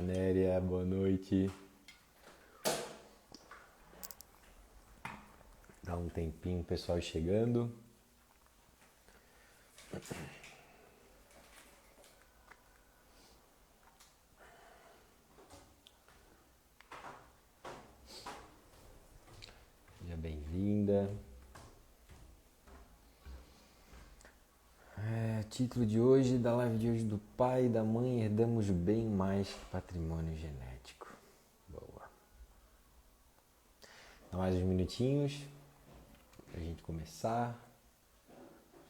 Olá, Néria, boa noite. Dá um tempinho, o pessoal chegando. Seja bem-vinda. Título de hoje, da live de hoje: do pai e da mãe herdamos bem mais que patrimônio genético. Boa. Dá mais uns minutinhos pra gente começar.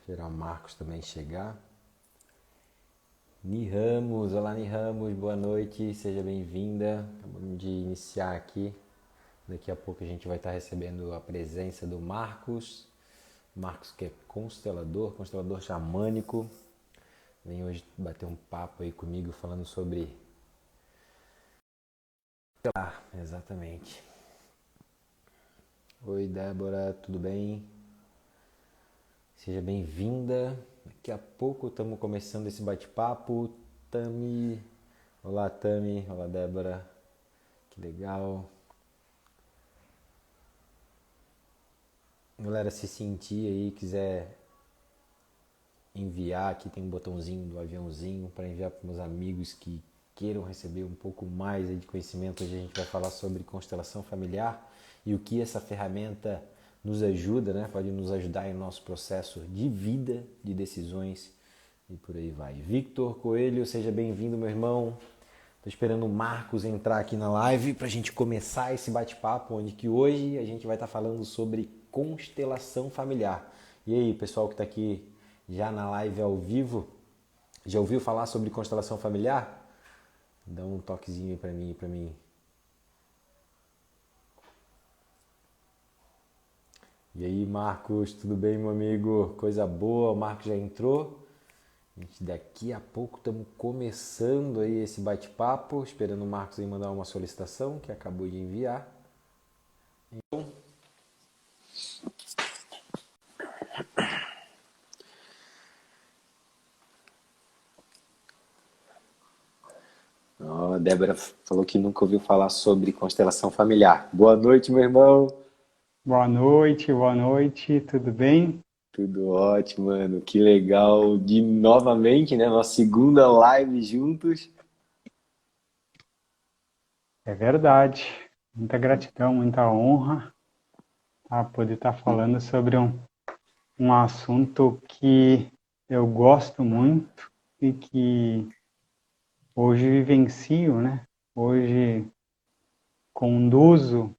Esperar o Marcos também chegar. Ni Ramos, olá Ni Ramos, boa noite, seja bem-vinda. Acabamos de iniciar aqui. Daqui a pouco a gente vai estar recebendo a presença do Marcos. Marcos, que é constelador xamânico. Vem hoje bater um papo aí comigo falando sobre... exatamente. Oi, Débora, tudo bem? Seja bem-vinda. Daqui a pouco estamos começando esse bate-papo. Tami, olá Tami, olá Débora, que legal. Galera, se sentir aí, quiser enviar, aqui tem um botãozinho do aviãozinho para enviar para meus amigos que queiram receber um pouco mais aí de conhecimento. Hoje a gente vai falar sobre constelação familiar e o que essa ferramenta nos ajuda, né? Pode nos ajudar em nosso processo de vida, de decisões e por aí vai. Victor Coelho, seja bem-vindo, meu irmão. Estou esperando o Marcos entrar aqui na live para a gente começar esse bate-papo, onde que hoje a gente vai estar falando sobre constelação familiar. E aí, pessoal que está aqui já na live ao vivo, já ouviu falar sobre constelação familiar? Dá um toquezinho aí para mim. E aí, Marcos, tudo bem, meu amigo? Coisa boa, o Marcos já entrou. A gente daqui a pouco estamos começando aí esse bate-papo, esperando o Marcos aí mandar uma solicitação que acabou de enviar. Então, a Débora falou que nunca ouviu falar sobre constelação familiar. Boa noite, meu irmão. Boa noite, tudo bem? Tudo ótimo, mano. Que legal de novamente, né? Nossa segunda live juntos. É verdade. Muita gratidão, muita honra a poder estar falando sobre um assunto que eu gosto muito e que hoje vivencio, né? Hoje conduzo,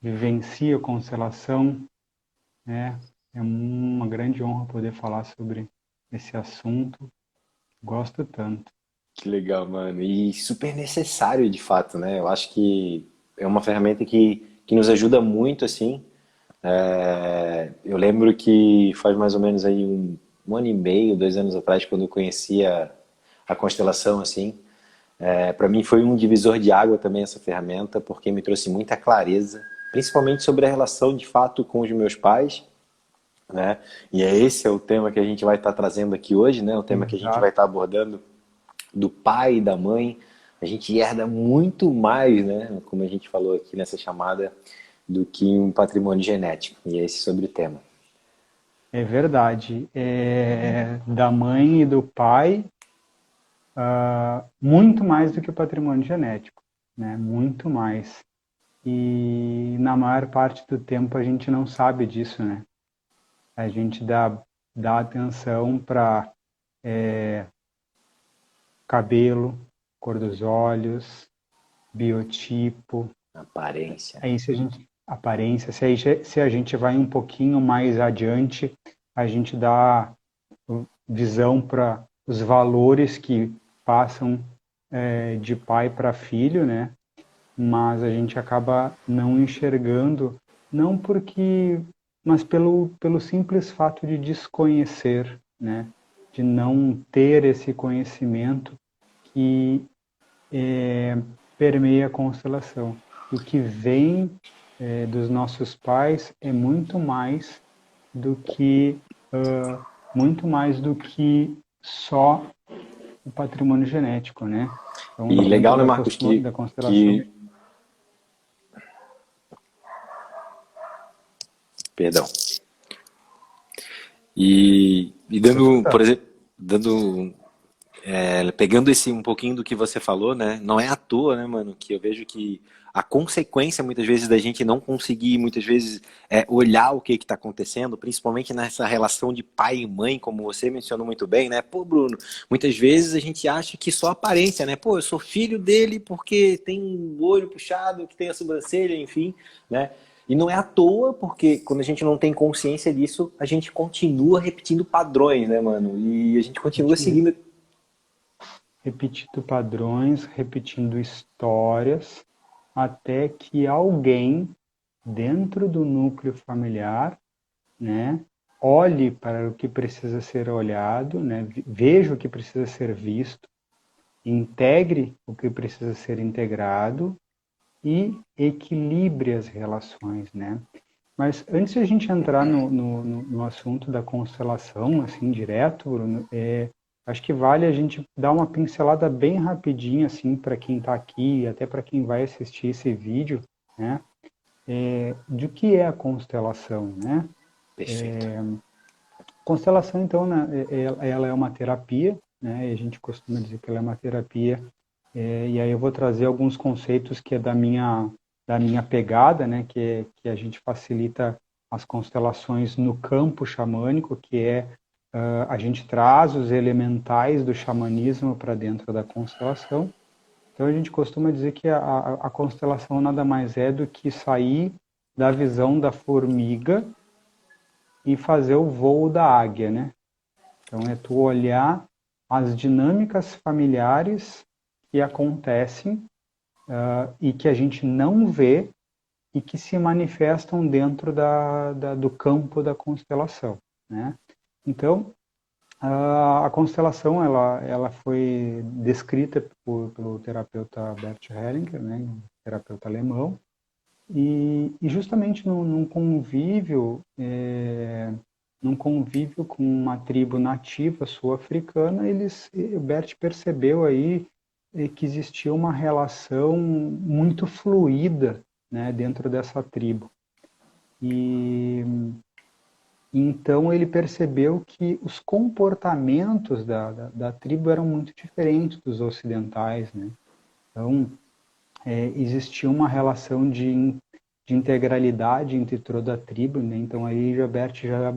vivencio constelação, né? É uma grande honra poder falar sobre esse assunto. Gosto tanto. Que legal, mano. E super necessário, de fato, né? Eu acho que é uma ferramenta que nos ajuda muito, assim. Eu lembro que faz mais ou menos aí um ano e meio, 2 anos atrás, quando eu conheci a constelação, assim, para mim foi um divisor de água também essa ferramenta, porque me trouxe muita clareza, principalmente sobre a relação, de fato, com os meus pais, né? E esse é o tema que a gente vai estar trazendo aqui hoje, né? O tema que a gente vai Exato. estar abordando do pai e da mãe. A gente herda muito mais, né? Como a gente falou aqui nessa chamada, do que um patrimônio genético. E é esse sobre o tema. É verdade. Da mãe e do pai, muito mais do que o patrimônio genético, né? Muito mais. E na maior parte do tempo a gente não sabe disso, né? A gente dá atenção para cabelo, cor dos olhos, biotipo, Aparência. aí se a gente aparência, se a gente vai um pouquinho mais adiante, a gente dá visão para os valores que passam de pai para filho, né? Mas a gente acaba não enxergando, não porque, mas pelo simples fato de desconhecer, né? De não ter esse conhecimento que permeia a constelação. O que vem dos nossos pais é do que muito mais do que só o patrimônio genético, né? Então, E legal, dentro né, Marcos, da que, constelação. que... Perdão. E Vou dando, por escutar. exemplo, pegando esse um pouquinho do que você falou, né? Não é à toa, né, mano, que eu vejo que a consequência muitas vezes da gente não conseguir muitas vezes olhar o que está acontecendo, principalmente nessa relação de pai e mãe, como você mencionou muito bem, né? Pô, Bruno, muitas vezes a gente acha que só aparência, né? Pô, eu sou filho dele porque tem o olho puxado, que tem a sobrancelha, enfim, né? E não é à toa, porque quando a gente não tem consciência disso, a gente continua repetindo padrões, né, mano? E a gente continua Repeti- seguindo. Repetindo padrões, repetindo histórias, até que alguém dentro do núcleo familiar, né, olhe para o que precisa ser olhado, né, veja o que precisa ser visto, integre o que precisa ser integrado e equilibre as relações, né? Mas antes de a gente entrar no assunto da constelação, assim, direto, Bruno, acho que vale a gente dar uma pincelada bem rapidinha, assim, para quem está aqui, até para quem vai assistir esse vídeo, né? De o que é a constelação, né? Perfeito. Constelação, então, né, ela é uma terapia, né? E a gente costuma dizer que ela é uma terapia. E aí eu vou trazer alguns conceitos que é da minha pegada, né? Que a gente facilita as constelações no campo xamânico, que é a gente traz os elementais do xamanismo para dentro da constelação. Então a gente costuma dizer que a constelação nada mais é do que sair da visão da formiga e fazer o voo da águia, né? Então é tu olhar as dinâmicas familiares que acontecem e que a gente não vê e que se manifestam dentro do campo da constelação, né? Então, a constelação ela foi descrita pelo terapeuta Bert Hellinger, né, um terapeuta alemão, e justamente num convívio com uma tribo nativa sul-africana, o Bert percebeu aí que existia uma relação muito fluida, né, dentro dessa tribo. E então ele percebeu que os comportamentos da tribo eram muito diferentes dos ocidentais, né? Então existia uma relação de integralidade entre toda a tribo, né? Então aí Gilbert já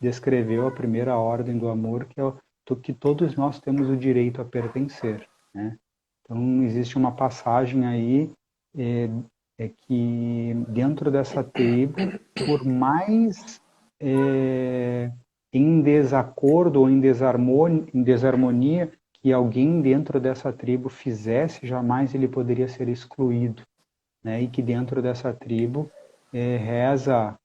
descreveu a primeira ordem do amor, que é que todos nós temos o direito a pertencer, né? Então existe uma passagem aí é, que dentro dessa tribo, por mais é, em desacordo ou em desarmonia que alguém dentro dessa tribo fizesse, jamais ele poderia ser excluído, né? E que dentro dessa tribo reza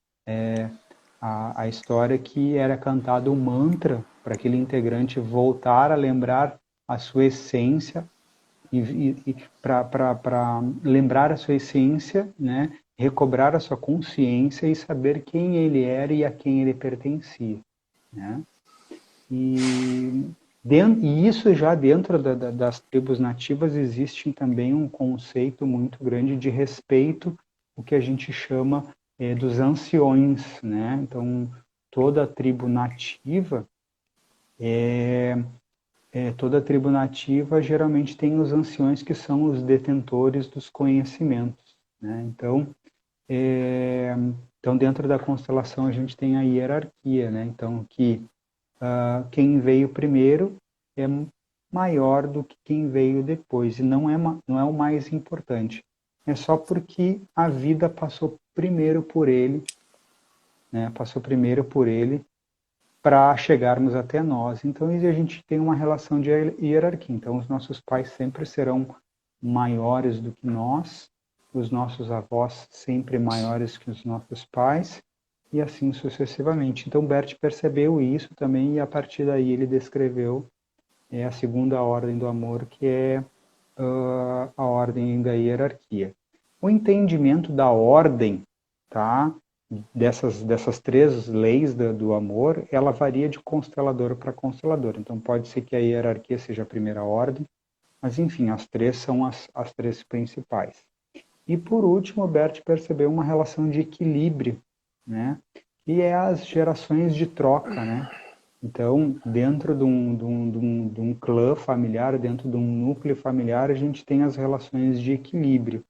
a história que era cantado um mantra para aquele integrante voltar a lembrar a sua essência e para lembrar a sua essência, né? Recobrar a sua consciência e saber quem ele era e a quem ele pertencia, né? E, e isso já dentro das tribos nativas existe também um conceito muito grande de respeito, o que a gente chama dos anciões, né? Então, toda a tribo nativa, toda a tribo nativa geralmente tem os anciões que são os detentores dos conhecimentos, né? Então dentro da constelação a gente tem a hierarquia, né? Então, quem veio primeiro é maior do que quem veio depois, e não é o mais importante. É só porque a vida passou primeiro por ele, né? Passou primeiro por ele para chegarmos até nós. Então a gente tem uma relação de hierarquia. Então os nossos pais sempre serão maiores do que nós, os nossos avós sempre maiores que os nossos pais, e assim sucessivamente. Então Bert percebeu isso também e a partir daí ele descreveu a segunda ordem do amor, que é a ordem da hierarquia. O entendimento da ordem, tá? dessas três leis do amor, ela varia de constelador para constelador. Então pode ser que a hierarquia seja a primeira ordem, mas enfim, as três são as três principais. E por último, o Bert percebeu uma relação de equilíbrio, né? E é as gerações de troca, né? Então, dentro de um clã familiar, dentro de um núcleo familiar, a gente tem as relações de equilíbrio,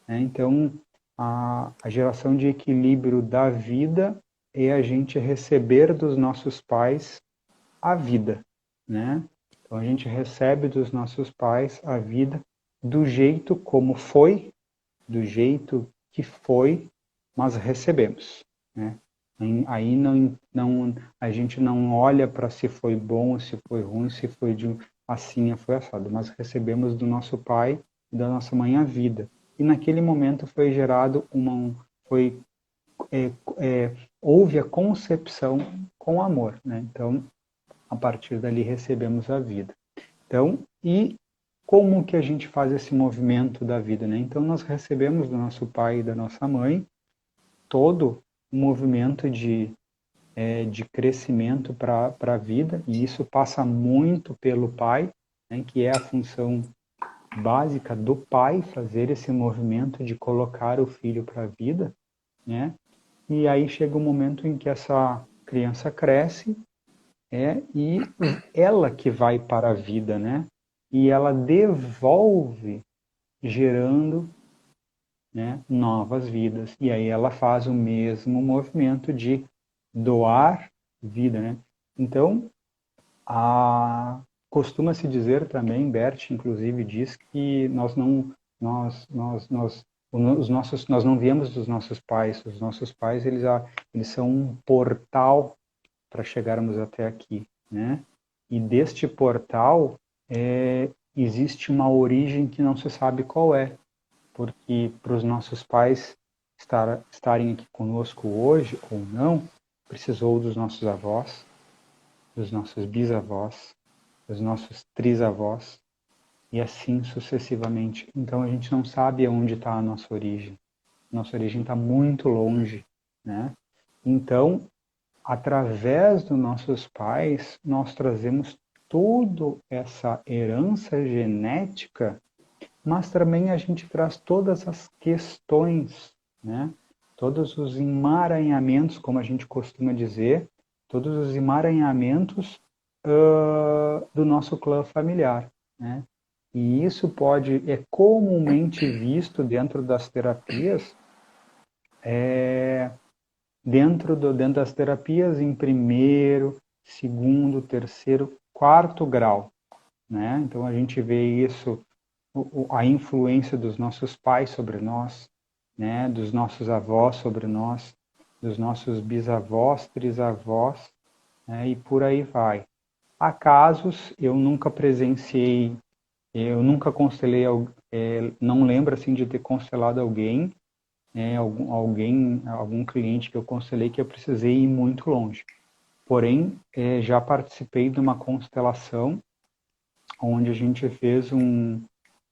né? Então, a geração de equilíbrio da vida é a gente receber dos nossos pais a vida, né? Então, a gente recebe dos nossos pais a vida do jeito como foi, do jeito que foi, mas recebemos, né? Aí a gente não olha para se foi bom, se foi ruim, se foi assim, foi assado, mas recebemos do nosso pai e da nossa mãe a vida. E naquele momento foi gerado houve a concepção com amor, né? Então, a partir dali recebemos a vida. Então, e como que a gente faz esse movimento da vida, né? Então, nós recebemos do nosso pai e da nossa mãe todo um movimento de crescimento para a vida, e isso passa muito pelo pai, né, que é a função básica do pai, fazer esse movimento de colocar o filho para a vida, né? E aí chega um momento em que essa criança cresce, e ela que vai para a vida, né? E ela devolve, gerando, né, novas vidas. E aí ela faz o mesmo movimento de doar vida, né? Então, costuma-se dizer também, Bert inclusive diz que nós não viemos dos nossos pais. Os nossos pais, eles são um portal para chegarmos até aqui, né? E deste portal existe uma origem que não se sabe qual é, porque para os nossos pais estarem aqui conosco hoje ou não, precisou dos nossos avós, dos nossos bisavós, dos nossos trisavós, e assim sucessivamente. Então a gente não sabe aonde está a nossa origem. Nossa origem está muito longe, né? Então, através dos nossos pais, nós trazemos toda essa herança genética, mas também a gente traz todas as questões, né? Todos os emaranhamentos, como a gente costuma dizer, todos os emaranhamentos do nosso clã familiar, né? E isso é comumente visto dentro das terapias, dentro das terapias em primeiro, segundo, terceiro, quarto grau, né? Então a gente vê isso, a influência dos nossos pais sobre nós, né? Dos nossos avós sobre nós, dos nossos bisavós, trisavós, né? E por aí vai. Há casos, eu nunca presenciei, eu nunca constelei, não lembro assim de ter constelado alguém, algum cliente que eu constelei que eu precisei ir muito longe. Porém, já participei de uma constelação onde a gente fez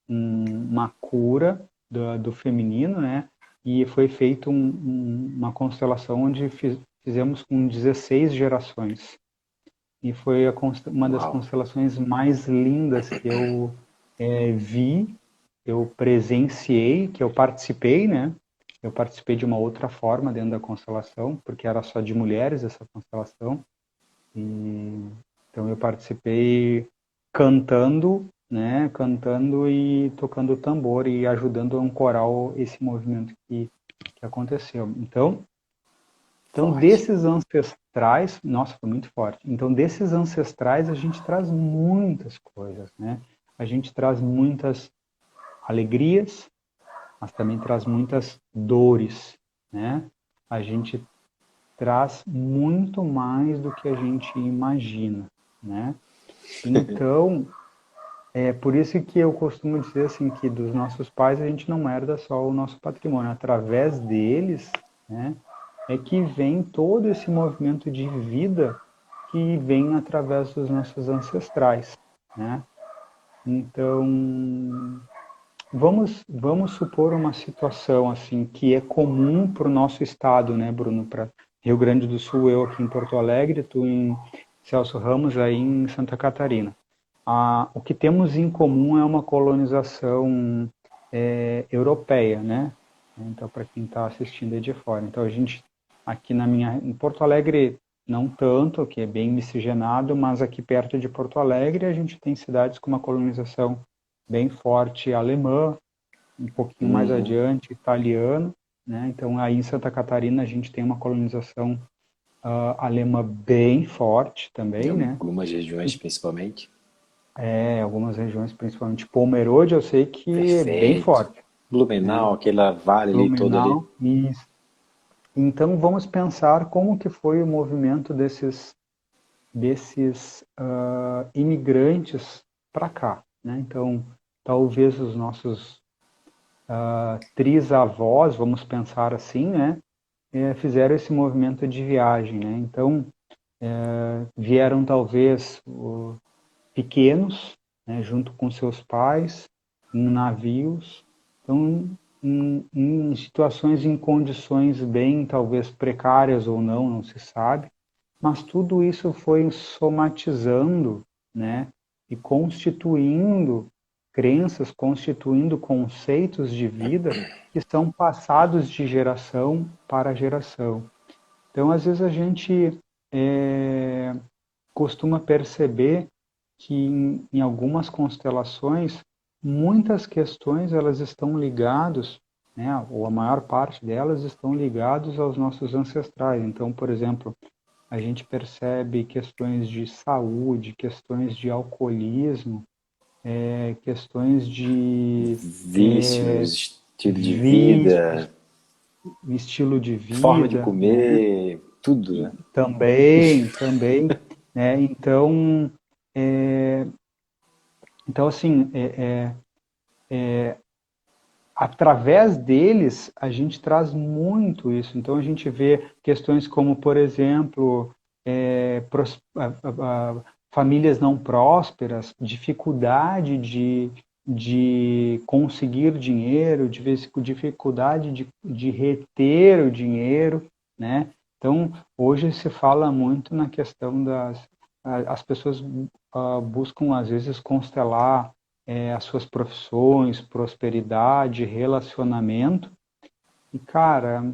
uma cura do feminino, né? E foi feita uma constelação onde fizemos com 16 gerações. E foi uma das constelações mais lindas que eu vi, eu presenciei, que eu participei, né? Eu participei de uma outra forma dentro da constelação, porque era só de mulheres essa constelação. Então eu participei cantando, né? Cantando e tocando tambor e ajudando a ancorar esse movimento que aconteceu. Então desses ancestrais, nossa, foi muito forte. Então, desses ancestrais, a gente traz muitas coisas, né? A gente traz muitas alegrias, mas também traz muitas dores, né? A gente traz muito mais do que a gente imagina, né? Então, é por isso que eu costumo dizer assim que dos nossos pais a gente não herda só o nosso patrimônio, através deles, né? É que vem todo esse movimento de vida que vem através dos nossos ancestrais, né? Então, vamos supor uma situação assim que é comum para o nosso estado, né, Bruno? Para Rio Grande do Sul, eu aqui em Porto Alegre, tu em Celso Ramos aí em Santa Catarina. O que temos em comum é uma colonização europeia, né? Então, para quem está assistindo aí de fora. Então, a gente, aqui em Porto Alegre, não tanto, que é bem miscigenado, mas aqui perto de Porto Alegre, a gente tem cidades com uma colonização bem forte alemã, um pouquinho mais Uhum. adiante, italiana, né? Então, aí em Santa Catarina, a gente tem uma colonização alemã bem forte Em também, né? algumas regiões, principalmente. Algumas regiões, principalmente Pomerode, eu sei que é bem Perfeito. forte, né? Blumenau, aquele vale ali todo ali. Blumenau, isso. Então vamos pensar como que foi o movimento desses imigrantes para cá, né? Então talvez os nossos trisavós, vamos pensar assim, né? Fizeram esse movimento de viagem, né? Então vieram talvez pequenos, né, junto com seus pais, em navios, então em situações, em condições bem talvez precárias ou não, não se sabe, mas tudo isso foi somatizando, né, e constituindo crenças, constituindo conceitos de vida que são passados de geração para geração. Então, às vezes a gente costuma perceber que em algumas constelações muitas questões elas estão ligadas, né, ou a maior parte delas estão ligadas aos nossos ancestrais. Então, por exemplo, a gente percebe questões de saúde, questões de alcoolismo, questões de Vícios, estilo de vícios, vida, estilo de forma de vida, né? comer, tudo, né? Também, né? É, então assim, através deles, a gente traz muito isso. Então, a gente vê questões como, por exemplo, famílias não prósperas, dificuldade de conseguir dinheiro, dificuldade de reter o dinheiro, né? Então, hoje se fala muito na questão as pessoas buscam, às vezes, constelar as suas profissões, prosperidade, relacionamento. E, cara,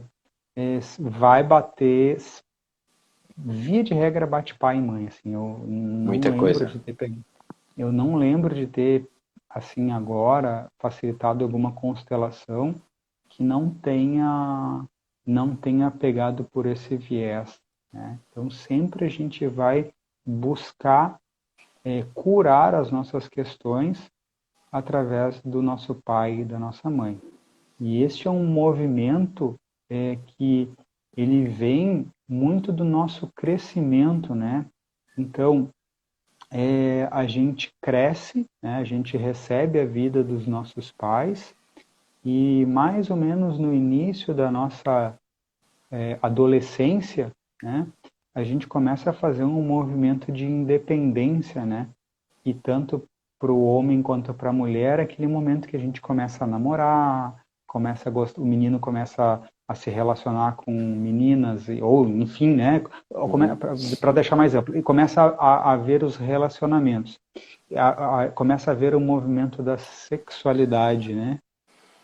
vai bater, via de regra, bate pai e mãe, assim. Muita coisa. Eu não lembro de ter, assim, agora, facilitado alguma constelação que não tenha pegado por esse viés, né? Então, sempre a gente vai buscar curar as nossas questões através do nosso pai e da nossa mãe. E este é um movimento que ele vem muito do nosso crescimento, né? Então, a gente cresce, né? A gente recebe a vida dos nossos pais e mais ou menos no início da nossa adolescência, né? A gente começa a fazer um movimento de independência, né? E tanto para o homem quanto para a mulher, é aquele momento que a gente começa a namorar, começa a gostar, o menino começa a se relacionar com meninas, ou enfim, né? Uhum. Para deixar mais amplo, e começa a ver os relacionamentos, começa a ver o movimento da sexualidade, né?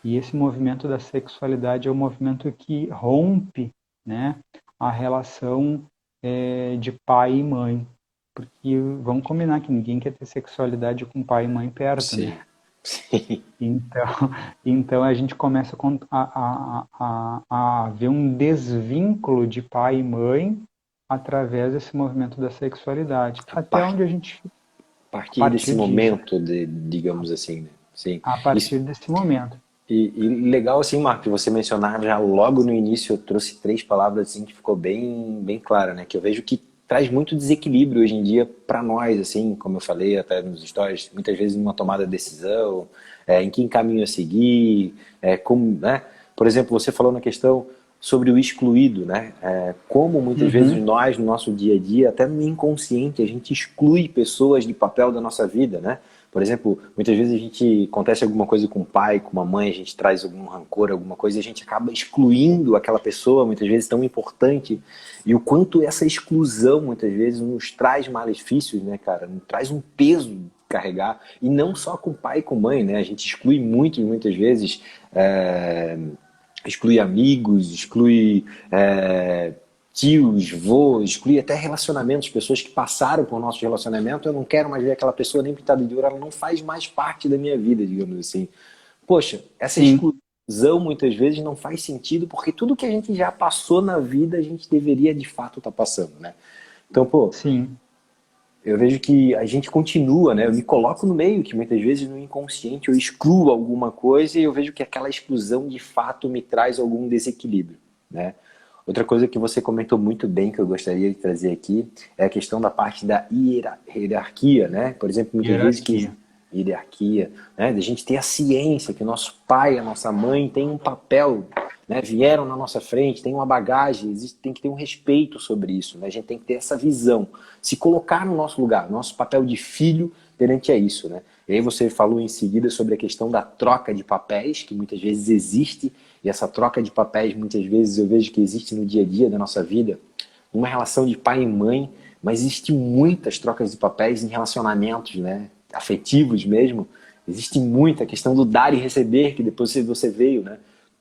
E esse movimento da sexualidade é o movimento que rompe, né, a relação de pai e mãe. Porque vamos combinar que ninguém quer ter sexualidade com pai e mãe perto, né? Sim. Sim. Então, então a gente começa a ver um desvínculo de pai e mãe através desse movimento da sexualidade. A Até par- onde a gente, a a partir desse partir disso, momento, digamos assim, né? Sim. a partir Isso, desse momento. e legal assim, Marco, você mencionar já logo no início, eu trouxe três palavras assim que ficou bem clara, né? Que eu vejo que traz muito desequilíbrio hoje em dia para nós, assim, como eu falei até nos stories, muitas vezes numa tomada de decisão, em que caminho a seguir, como, né? Por exemplo, você falou na questão sobre o excluído, né? Como muitas vezes Uhum. nós, no nosso dia a dia, até no inconsciente, a gente exclui pessoas de papel da nossa vida, né? Por exemplo, muitas vezes acontece alguma coisa com o pai, com uma mãe, a gente traz algum rancor, alguma coisa, e a gente acaba excluindo aquela pessoa, muitas vezes tão importante, e o quanto essa exclusão, muitas vezes, nos traz malefícios, né, cara? Nos traz um peso carregar, e não só com pai e com mãe, né? A gente exclui muitas vezes, exclui amigos, exclui tios, vô, exclui até relacionamentos, pessoas que passaram por nosso relacionamento, eu não quero mais ver aquela pessoa nem pintada de ouro, ela não faz mais parte da minha vida, digamos assim. Poxa, essa Sim, exclusão muitas vezes não faz sentido, porque tudo que a gente já passou na vida, a gente deveria de fato estar passando, né? Então, pô, sim, eu vejo que a gente continua, né? Eu me coloco no meio, que muitas vezes no inconsciente eu excluo alguma coisa e eu vejo que aquela exclusão de fato me traz algum desequilíbrio, né? Outra coisa que você comentou muito bem, que eu gostaria de trazer aqui, é a questão da parte da hierarquia, né? Por exemplo, muitas vezes que hierarquia. hierarquia, né? Da gente ter a ciência que o nosso pai, a nossa mãe tem um papel, né? Vieram na nossa frente, tem uma bagagem, tem que ter um respeito sobre isso, né? A gente tem que ter essa visão, se colocar no nosso lugar, nosso papel de filho perante a isso, né? E aí você falou em seguida sobre a questão da troca de papéis, que muitas vezes existe, e essa troca de papéis muitas vezes eu vejo que existe no dia a dia da nossa vida, numa relação de pai e mãe, mas existe muitas trocas de papéis em relacionamentos, né? Afetivos mesmo. Existe muita questão do dar e receber, que depois você veio, né?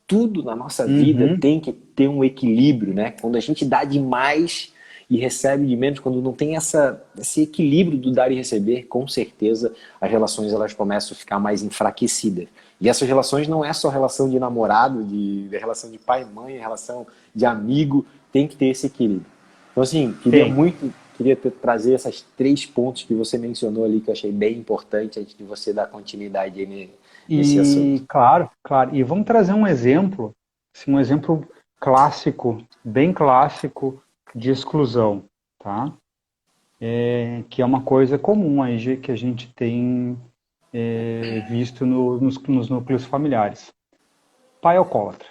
Tudo na nossa vida Uhum. tem que ter um equilíbrio, né? Quando a gente dá demais e recebe de menos, quando não tem esse equilíbrio do dar e receber, com certeza as relações elas começam a ficar mais enfraquecidas. E essas relações não é só relação de namorado, de relação de pai e mãe, relação de amigo, tem que ter esse equilíbrio. Então, assim, Tem. trazer esses 3 pontos que você mencionou ali, que eu achei bem importante antes de você dar continuidade aí nesse assunto. E, claro, claro. E vamos trazer um exemplo, assim, um exemplo clássico, bem clássico de exclusão, tá? Que é uma coisa comum aí que a gente tem visto nos núcleos familiares. Pai alcoólatra.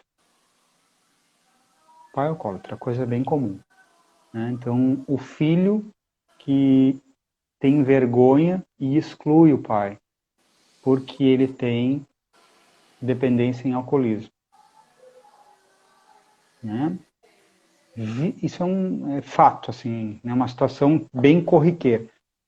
Pai alcoólatra, coisa bem comum, né? Então, o filho que tem vergonha e exclui o pai, porque ele tem dependência em alcoolismo, né? Isso é fato, assim, é né? Uma situação bem corriqueira.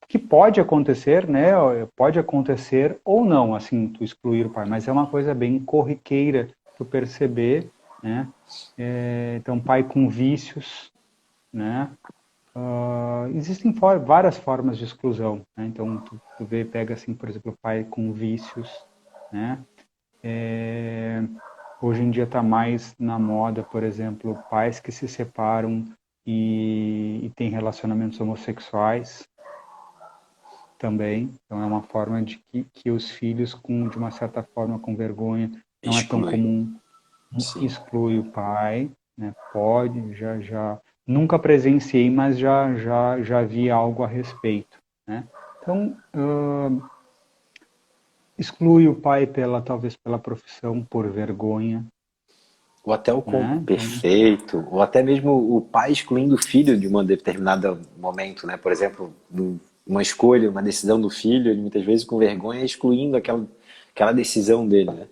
Que pode acontecer, né? Pode acontecer ou não, assim, tu excluir o pai, mas é uma coisa bem corriqueira tu perceber, né? Então, pai com vícios, né? Existem várias formas de exclusão, né? Então, tu pega assim, por exemplo, pai com vícios, né? Hoje em dia está mais na moda, por exemplo, pais que se separam e têm relacionamentos homossexuais também. Então é uma forma de que os filhos, de uma certa forma, com vergonha, não é tão Exclui. comum, Sim. exclui o pai, né? Pode, nunca presenciei, mas já vi algo a respeito, né? Então, exclui o pai talvez pela profissão, por vergonha, Ou até né? Então, perfeito, ou até mesmo o pai excluindo o filho de um determinado momento, né? Por exemplo, uma escolha, uma decisão do filho, ele muitas vezes com vergonha excluindo aquela decisão dele, né?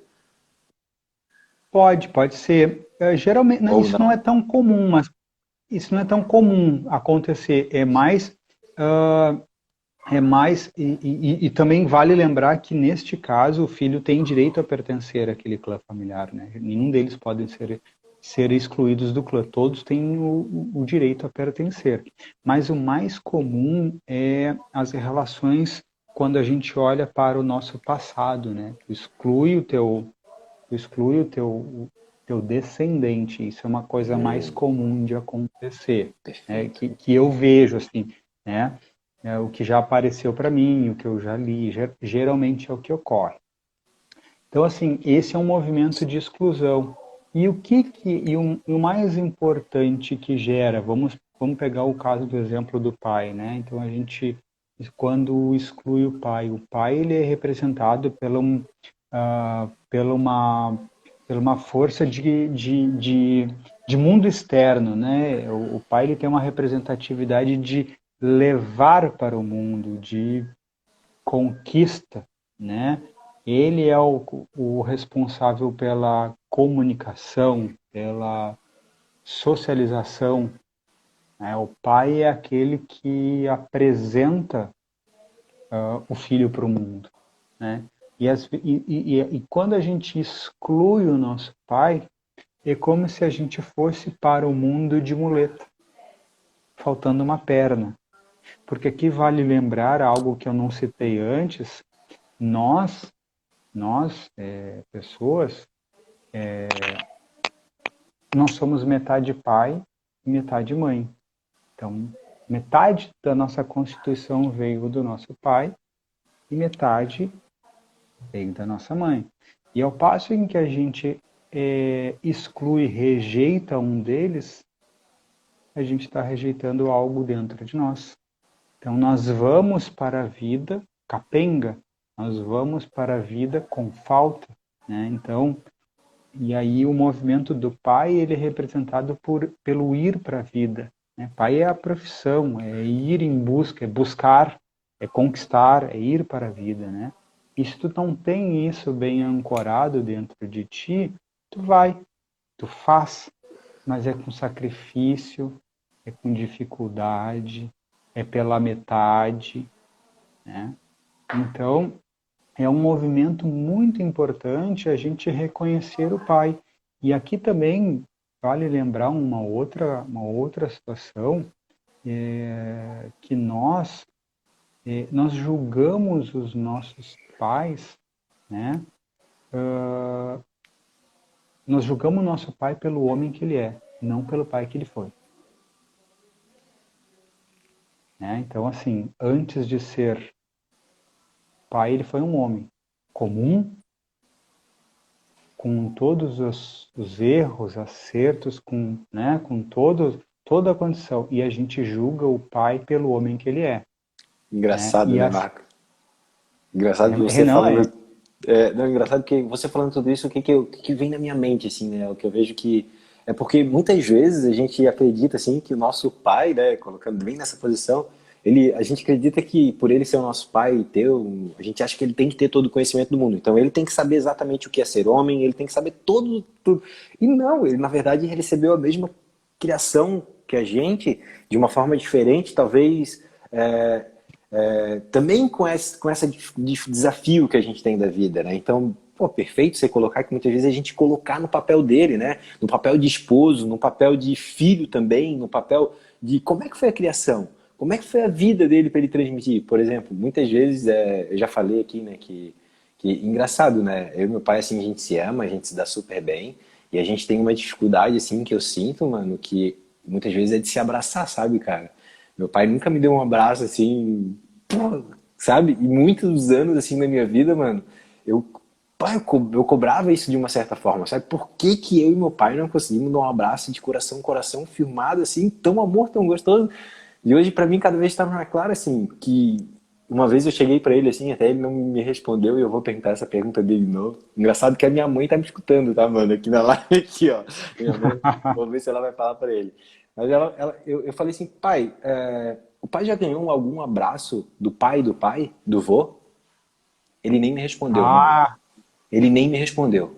pode ser. Geralmente, Ou isso não é não. tão comum, mas isso não é tão comum acontecer. Ah, e também vale lembrar que neste caso o filho tem direito a pertencer àquele clã familiar, né? Nenhum deles pode ser excluídos do clã. Todos têm o direito a pertencer. Mas o mais comum é as relações quando a gente olha para o nosso passado, né? Tu exclui o teu descendente. Isso é uma coisa mais comum de acontecer, né? Perfeito. Que eu vejo, assim, né? O que já apareceu para mim, o que eu já li, geralmente é o que ocorre. Então, assim, esse é um movimento de exclusão. E o mais importante que gera, vamos pegar o caso do exemplo do pai, né? Então, quando exclui o pai ele é representado pela uma força de mundo externo, né? O pai ele tem uma representatividade de levar para o mundo, de conquista, né? Ele é o responsável pela comunicação, pela socialização, né? O pai é aquele que apresenta o filho para o mundo, né? E quando a gente exclui o nosso pai, é como se a gente fosse para o mundo de muleta, faltando uma perna. Porque aqui vale lembrar algo que eu não citei antes, nós, pessoas, nós somos metade pai e metade mãe. Então, metade da nossa constituição veio do nosso pai e metade veio da nossa mãe. E ao passo em que a gente exclui, rejeita um deles, a gente está rejeitando algo dentro de nós. Então, nós vamos para a vida capenga, nós vamos para a vida com falta, né? Então, e aí o movimento do pai, ele é representado pelo ir para a vida, né? Pai é a profissão, é ir em busca, é buscar, é conquistar, é ir para a vida, né? E se tu não tem isso bem ancorado dentro de ti, tu vai, tu faz, mas é com sacrifício, é com dificuldade, é pela metade, né? Então, é um movimento muito importante a gente reconhecer o pai. E aqui também vale lembrar uma outra situação, que nós julgamos os nossos pais, né? Nós julgamos o nosso pai pelo homem que ele é, não pelo pai que ele foi. Né? Então, assim, antes de ser pai, ele foi um homem comum, com todos os erros, acertos, com toda a condição. E a gente julga o pai pelo homem que ele é. Né? Engraçado, E né, assim, Marco? Engraçado que você não, falando. Não, engraçado que você falando tudo isso, o que que vem na minha mente, assim, né? O que eu vejo que. É porque muitas vezes a gente acredita, assim, que o nosso pai, né, colocando bem nessa posição, a gente acredita que por ele ser o nosso pai e ter, a gente acha que ele tem que ter todo o conhecimento do mundo. Então ele tem que saber exatamente o que é ser homem, ele tem que saber tudo. E não, ele na verdade recebeu a mesma criação que a gente, de uma forma diferente, talvez. Também com esse desafio que a gente tem da vida, né? Então, pô, perfeito você colocar que muitas vezes a gente colocar no papel dele, né? No papel de esposo, no papel de filho também, no papel de como é que foi a criação, como é que foi a vida dele para ele transmitir. Por exemplo, muitas vezes, eu já falei aqui, né, que engraçado, né? Eu e meu pai, assim, a gente se ama, a gente se dá super bem, e a gente tem uma dificuldade, assim, que eu sinto, mano, que muitas vezes é de se abraçar, sabe, cara? Meu pai nunca me deu um abraço assim, pô, sabe? E muitos anos assim na minha vida, mano, eu, pá, eu cobrava isso de uma certa forma, sabe? Por que que eu e meu pai não conseguimos dar um abraço de coração a coração, firmado assim, tão amor, tão gostoso? E hoje pra mim cada vez está mais claro assim, que uma vez eu cheguei pra ele assim, até ele não me respondeu e eu vou perguntar essa pergunta dele de novo. Engraçado que a minha mãe tá me escutando, tá, mano? Aqui na live, aqui, ó. Minha mãe, vou ver se ela vai falar pra ele. Mas eu falei assim, pai, o pai já ganhou algum abraço do pai do pai, do vô? Ele nem me respondeu, mano. ah, Ele nem me respondeu.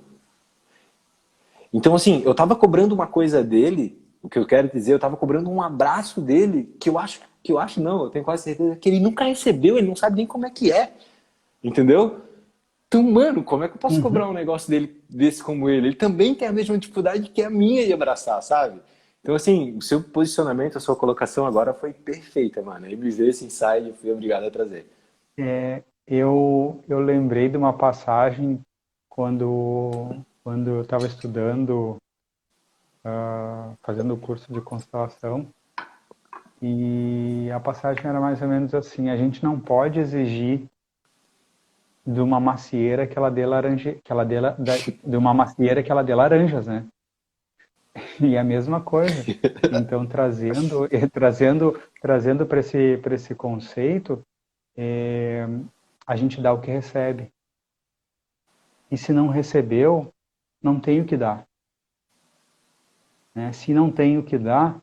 Então, assim, eu tava cobrando uma coisa dele, o que eu quero dizer, eu tava cobrando um abraço dele, que eu acho não, eu tenho quase certeza que ele nunca recebeu, ele não sabe nem como é que é. Entendeu? Então, mano, como é que eu posso uhum. cobrar um negócio dele desse como ele? Ele também tem a mesma dificuldade que a minha de abraçar, sabe? Então, assim, o seu posicionamento, a sua colocação agora foi perfeita, mano. Aí me veio esse insight e eu fui obrigado a trazer. Eu lembrei de uma passagem quando eu estava estudando, fazendo o curso de constelação, e a passagem era mais ou menos assim: a gente não pode exigir de uma macieira que ela dê laranja, de uma macieira que ela dê laranjas, né? E a mesma coisa. Então, trazendo para esse conceito, a gente dá o que recebe. E se não recebeu, não tem o que dar. Né? Se não tem o que dar,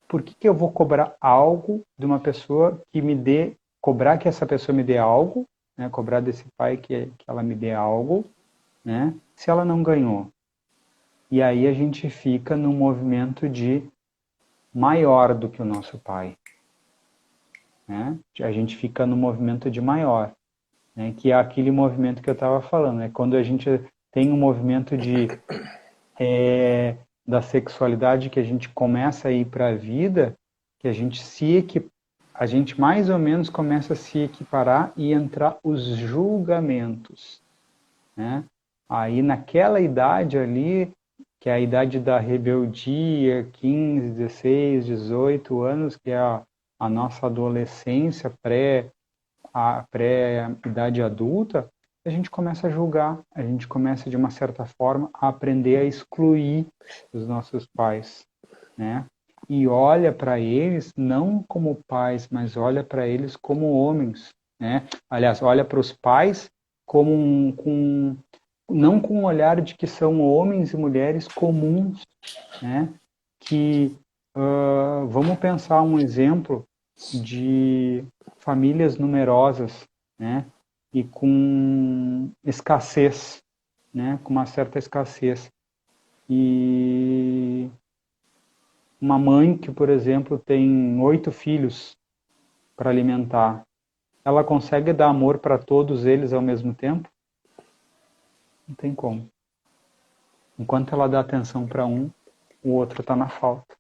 por que eu vou cobrar algo de uma pessoa que me dê, cobrar que essa pessoa me dê algo né? Cobrar desse pai que ela me dê algo, né? Se ela não ganhou. E aí a gente fica num movimento de maior do que o nosso pai, né? A gente fica no movimento de maior, né? Que é aquele movimento que eu estava falando, né? Quando a gente tem um movimento da sexualidade que a gente começa a ir para a vida, que a gente mais ou menos começa a se equiparar e entrar os julgamentos, né? Aí naquela idade ali, que é a idade da rebeldia, 15, 16, 18 anos, que é a nossa adolescência, a pré-idade adulta, a gente começa a julgar, a gente começa, de uma certa forma, a aprender a excluir os nossos pais, né? E olha para eles não como pais, mas olha para eles como homens, né? Aliás, olha para os pais como não com o olhar de que são homens e mulheres comuns, né? Que vamos pensar um exemplo de famílias numerosas, né? E com escassez, né? Com uma certa escassez. E uma mãe que, por exemplo, tem 8 filhos para alimentar, ela consegue dar amor para todos eles ao mesmo tempo? Não tem como. Enquanto ela dá atenção para um, o outro está na falta.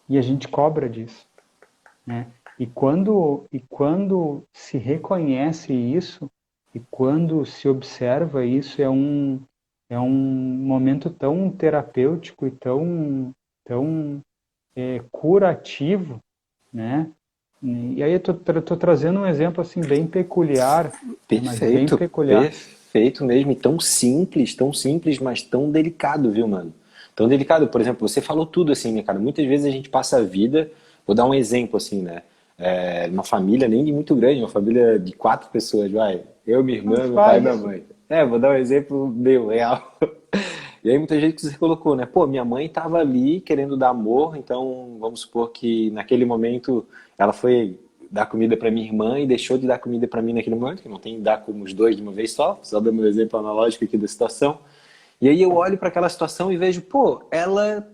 E a gente cobra disso, né? E quando se reconhece isso, e quando se observa isso, é um momento tão terapêutico e tão curativo, né? E aí eu tô trazendo um exemplo assim bem peculiar, né? Mas bem Perfeito, peculiar. perfeito mesmo. E tão simples, mas tão delicado, viu, mano? Tão delicado. Por exemplo, você falou tudo assim, né, cara? Muitas vezes a gente passa a vida, vou dar um exemplo assim, né? Uma família nem de muito grande, uma família de 4 pessoas, vai. Eu, minha irmã, Tanto meu pai e faz. minha mãe. Vou dar um exemplo meu, real. E aí muita gente que você colocou, né? Pô, minha mãe tava ali querendo dar amor, então vamos supor que naquele momento ela foi dar comida para minha irmã e deixou de dar comida para mim naquele momento, que não tem que dar como os dois de uma vez só dando um exemplo analógico aqui da situação. E aí eu olho para aquela situação e vejo, pô, ela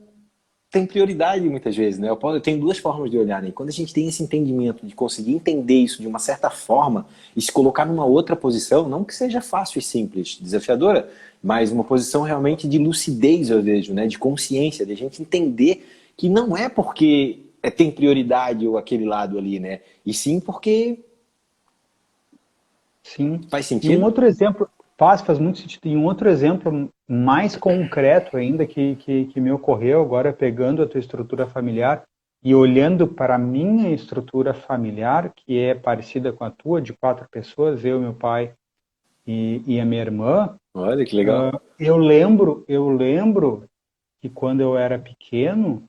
tem prioridade muitas vezes, né? Eu tenho duas formas de olhar, né? Quando a gente tem esse entendimento de conseguir entender isso de uma certa forma e se colocar numa outra posição, não que seja fácil e simples, desafiadora, mas uma posição realmente de lucidez, eu vejo, né? De consciência, de a gente entender que não é porque tem prioridade ou aquele lado ali, né? E sim porque Sim. faz E um sentido. outro exemplo, faz muito sentido. E um outro exemplo mais concreto ainda que me ocorreu agora, pegando a tua estrutura familiar e olhando para a minha estrutura familiar, que é parecida com a tua, de 4 pessoas, eu, meu pai e a minha irmã. Olha que legal. Eu lembro que quando eu era pequeno,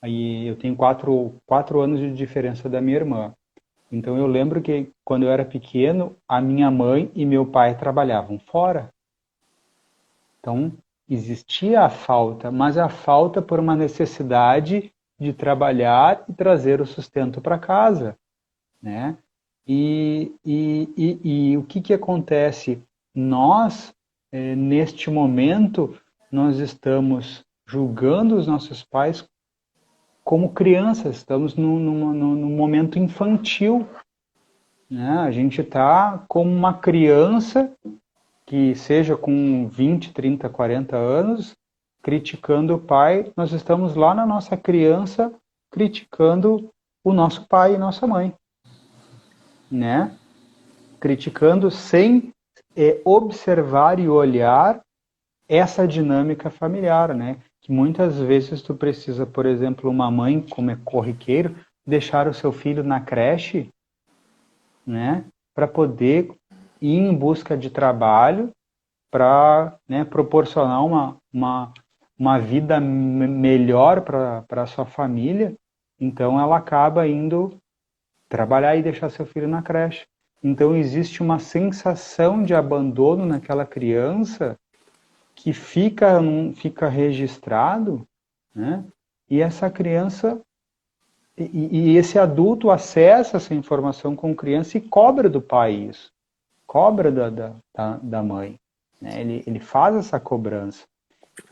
aí eu tenho 4 anos de diferença da minha irmã. Então eu lembro que quando eu era pequeno, a minha mãe e meu pai trabalhavam fora. Então existia a falta, mas a falta por uma necessidade de trabalhar e trazer o sustento para casa, né? E o que acontece? Nós, neste momento, nós estamos julgando os nossos pais como crianças, estamos num momento infantil, né? A gente está como uma criança que seja com 20, 30, 40 anos, criticando o pai, nós estamos lá na nossa criança criticando o nosso pai e nossa mãe, né? Criticando sem observar e olhar essa dinâmica familiar, né? Que muitas vezes tu precisa, por exemplo, uma mãe, como é corriqueiro, deixar o seu filho na creche, né? Para poder ir em busca de trabalho, para, né, proporcionar uma vida melhor para a sua família. Então ela acaba indo trabalhar e deixar seu filho na creche. Então existe uma sensação de abandono naquela criança que fica registrado, né? E essa criança e esse adulto acessa essa informação com criança e cobra do pai isso. cobra da mãe, né? Ele faz essa cobrança.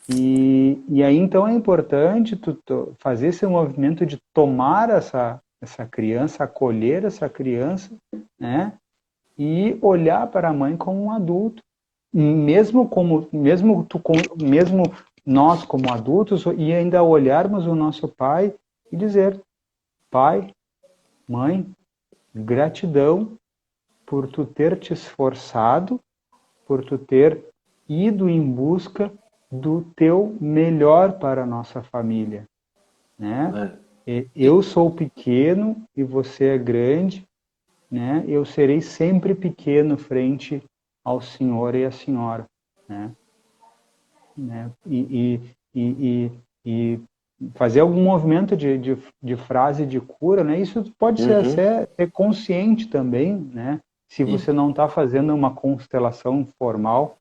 E aí, então, é importante tu fazer esse movimento de tomar essa criança, acolher essa criança, né? E olhar para a mãe como um adulto. Mesmo nós como adultos, e ainda olharmos o nosso pai e dizer: pai, mãe, gratidão por tu ter te esforçado, por tu ter ido em busca do teu melhor para a nossa família, né? Eu sou pequeno e você é grande, né? Eu serei sempre pequeno frente ao senhor e à senhora, né? E fazer algum movimento de frase de cura, né? Isso pode ser ser consciente também, né? Se você não está fazendo uma constelação formal,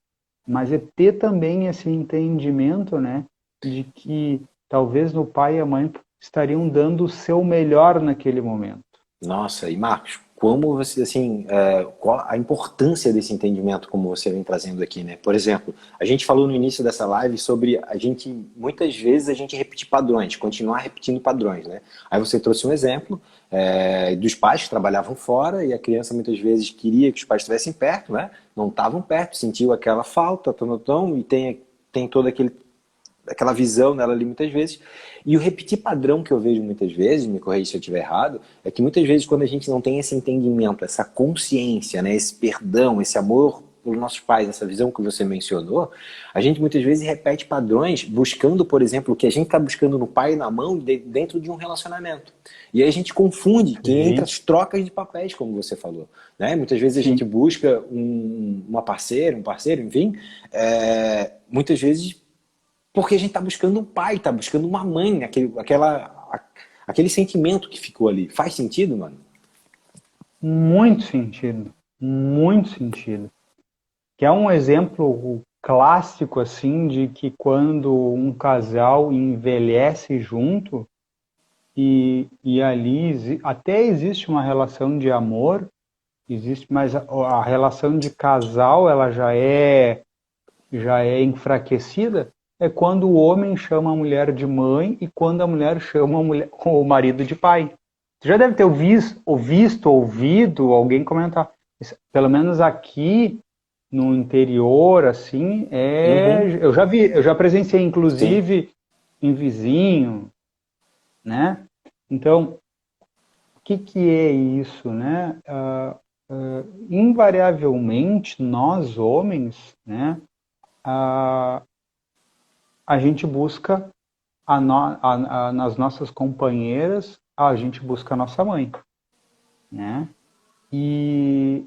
mas é ter também esse entendimento, né? De que talvez o pai e a mãe estariam dando o seu melhor naquele momento. Nossa, e Marcos, como você, assim, qual a importância desse entendimento, como você vem trazendo aqui, né? Por exemplo, a gente falou no início dessa live sobre muitas vezes a gente repetir padrões, continuar repetindo padrões, né? Aí você trouxe um exemplo dos pais que trabalhavam fora e a criança muitas vezes queria que os pais estivessem perto, né? Não estavam perto, sentiu aquela falta, e tem todo aquela visão nela ali muitas vezes. E o repetir padrão que eu vejo muitas vezes, me corrija se eu estiver errado, é que muitas vezes quando a gente não tem esse entendimento, essa consciência, né, esse perdão, esse amor pelos nossos pais, essa visão que você mencionou, a gente muitas vezes repete padrões buscando, por exemplo, o que a gente está buscando no pai e na mão dentro de um relacionamento. E aí a gente confunde que entra as trocas de papéis, como você falou. Né? Muitas vezes a gente busca uma parceira, um parceiro, enfim, muitas vezes porque a gente está buscando um pai, está buscando uma mãe, aquele sentimento que ficou ali. Faz sentido, mano? Muito sentido. Muito sentido. Que é um exemplo clássico, assim, de que quando um casal envelhece junto e ali até existe uma relação de amor, mas a relação de casal ela já é enfraquecida, é quando o homem chama a mulher de mãe e quando a mulher chama o marido de pai. Você já deve ter ouvido alguém comentar. Pelo menos aqui no interior, assim, eu já presenciei, inclusive, em vizinho, né? Então, o que é isso, né? Invariavelmente, nós homens, né? A gente busca nas nossas companheiras, a gente busca a nossa mãe, né? E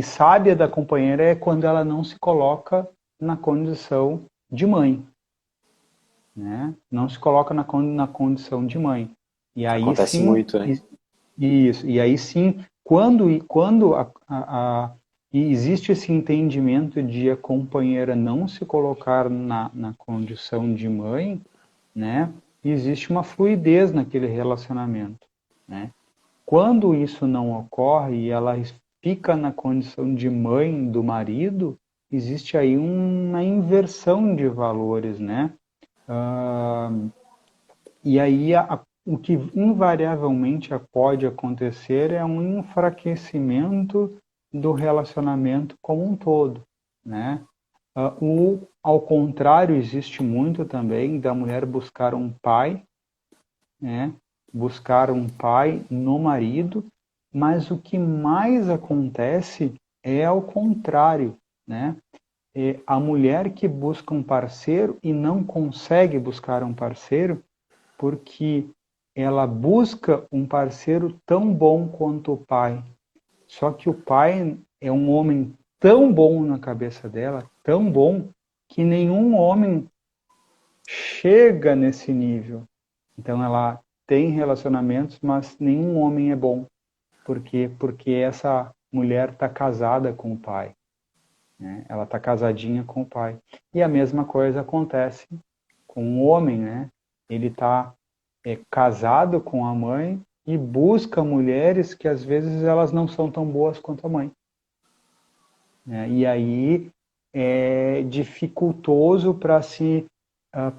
sábia da companheira é quando ela não se coloca na condição de mãe, né? Não se coloca na condição de mãe. E aí Acontece sim, muito, né? isso. E aí sim, quando e existe esse entendimento de a companheira não se colocar na condição de mãe, né? Existe uma fluidez naquele relacionamento, né? Quando isso não ocorre e ela fica na condição de mãe do marido, existe aí uma inversão de valores, né? E aí o que invariavelmente pode acontecer é um enfraquecimento do relacionamento como um todo, né? Ao contrário, existe muito também da mulher buscar um pai, né? Buscar um pai no marido, mas o que mais acontece é ao contrário, né? É a mulher que busca um parceiro e não consegue buscar um parceiro porque ela busca um parceiro tão bom quanto o pai. Só que o pai é um homem tão bom na cabeça dela, tão bom, que nenhum homem chega nesse nível. Então ela tem relacionamentos, mas nenhum homem é bom. Por quê? Porque essa mulher está casada com o pai, né? Ela está casadinha com o pai. E a mesma coisa acontece com o homem, né? Ele está casado com a mãe e busca mulheres que às vezes elas não são tão boas quanto a mãe. né? E aí é dificultoso para se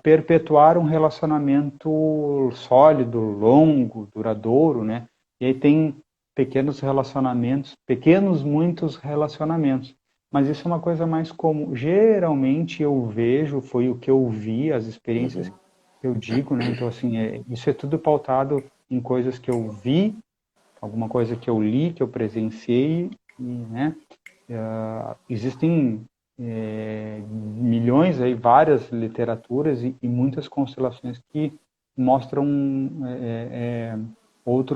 perpetuar um relacionamento sólido, longo, duradouro, né? E aí tem pequenos relacionamentos, pequenos, muitos relacionamentos. Mas isso é uma coisa mais comum. Geralmente eu vejo, foi o que eu vi, as experiências Uhum. que eu digo, né? Então, assim, isso é tudo pautado em coisas que eu vi, alguma coisa que eu li, que eu presenciei, e, né? Existem milhões aí, várias literaturas e muitas constelações que mostram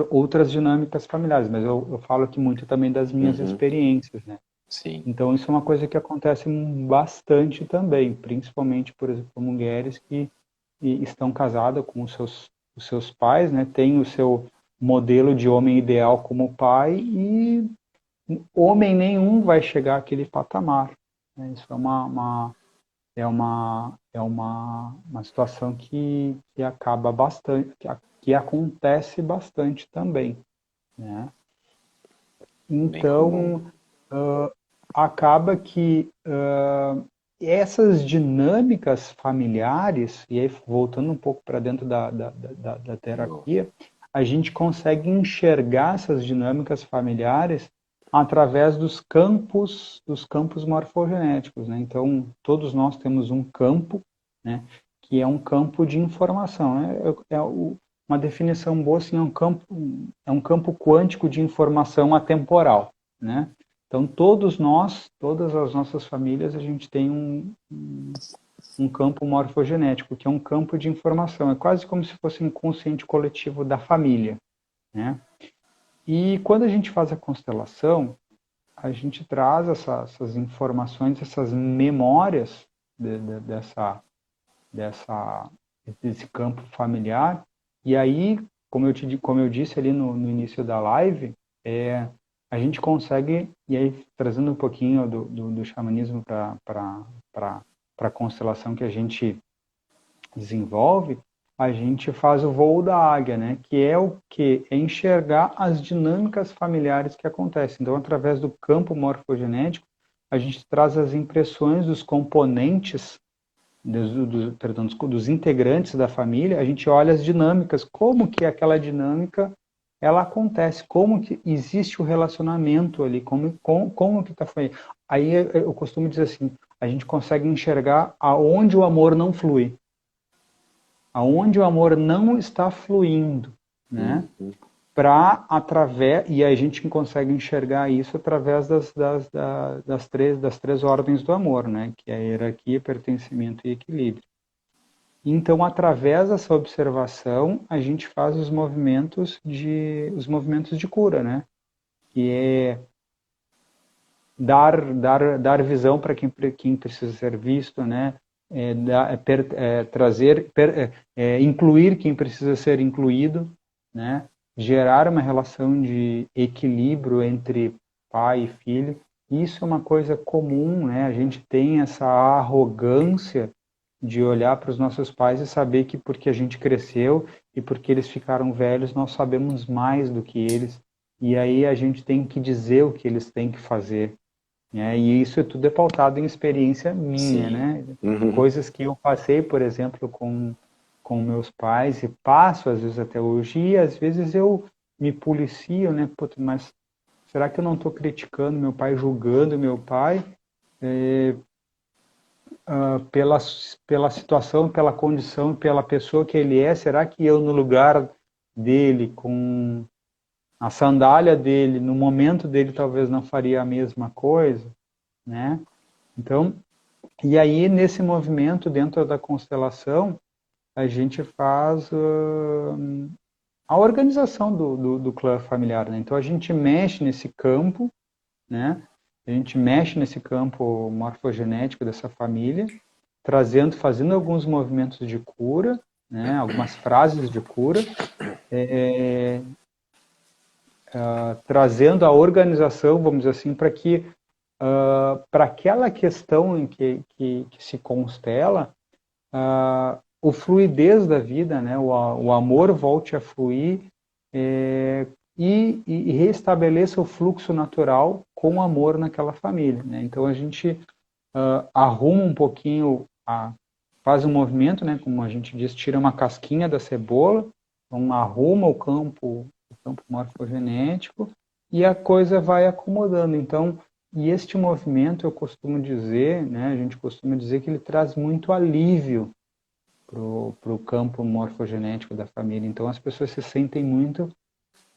outras dinâmicas familiares, mas eu falo aqui muito também das minhas Uhum. experiências, né? Sim. Então isso é uma coisa que acontece bastante também, principalmente, por exemplo, mulheres que estão casadas com os seus pais, né? Tem o seu modelo de homem ideal como pai e homem nenhum vai chegar àquele patamar, né? Isso uma situação que acaba bastante, que acontece bastante também, né? Bem comum. Então, acaba que essas dinâmicas familiares, e aí voltando um pouco para dentro da Boa. terapia, a gente consegue enxergar essas dinâmicas familiares através dos campos morfogenéticos, né? Então, todos nós temos um campo, né, que é um campo de informação, né? Uma definição boa assim, é um campo quântico de informação atemporal, né? Então, todos nós, todas as nossas famílias, a gente tem um campo morfogenético, que é um campo de informação. É quase como se fosse um inconsciente coletivo da família, né? E quando a gente faz a constelação, a gente traz essas informações, essas memórias dessa, desse campo familiar. E aí, como eu disse ali no início da live, a gente consegue, e aí trazendo um pouquinho do xamanismo para a constelação que a gente desenvolve, a gente faz o voo da águia, né? Que é o que? É enxergar as dinâmicas familiares que acontecem. Então, através do campo morfogenético, a gente traz as impressões dos componentes perdão, dos integrantes da família, a gente olha as dinâmicas, como que aquela dinâmica ela acontece, como que existe o relacionamento ali, como que está foi. Aí eu costumo dizer assim, a gente consegue enxergar aonde o amor não flui, aonde o amor não está fluindo, né? Uhum. Através e a gente consegue enxergar isso através das três ordens do amor, né? Que é a hierarquia, pertencimento e equilíbrio. Então, através dessa observação, a gente faz os movimentos de cura, né? Que é dar visão para quem precisa ser visto, né? Incluir quem precisa ser incluído, né? Gerar uma relação de equilíbrio entre pai e filho. Isso é uma coisa comum, né? A gente tem essa arrogância de olhar para os nossos pais e saber que porque a gente cresceu e porque eles ficaram velhos, nós sabemos mais do que eles. E aí a gente tem que dizer o que eles têm que fazer, né? E isso tudo é pautado em experiência minha, Sim. né? Uhum. Coisas que eu passei, por exemplo, com meus pais e passo às vezes até hoje, e às vezes eu me policio, né? Putz, mas será que eu não estou criticando meu pai, julgando meu pai pela, pela situação, pela condição, pela pessoa que ele é? Será que eu, no lugar dele, com a sandália dele, no momento dele, talvez não faria a mesma coisa, né? Então, e aí, nesse movimento, dentro da constelação, a gente faz a organização do clã familiar, né? Então, a gente mexe nesse campo, né? A gente mexe nesse campo morfogenético dessa família, fazendo alguns movimentos de cura, né? Algumas frases de cura, trazendo a organização, vamos dizer assim, para que para aquela questão em que se constela, o fluidez da vida, né? O amor volte a fluir e restabeleça o fluxo natural com amor naquela família, né? Então a gente arruma um pouquinho, faz um movimento, né? Como a gente diz, tira uma casquinha da cebola, então arruma o campo morfogenético e a coisa vai acomodando. Então, e este movimento eu costumo dizer, né? A gente costuma dizer que ele traz muito alívio para o campo morfogenético da família. Então as pessoas se sentem muito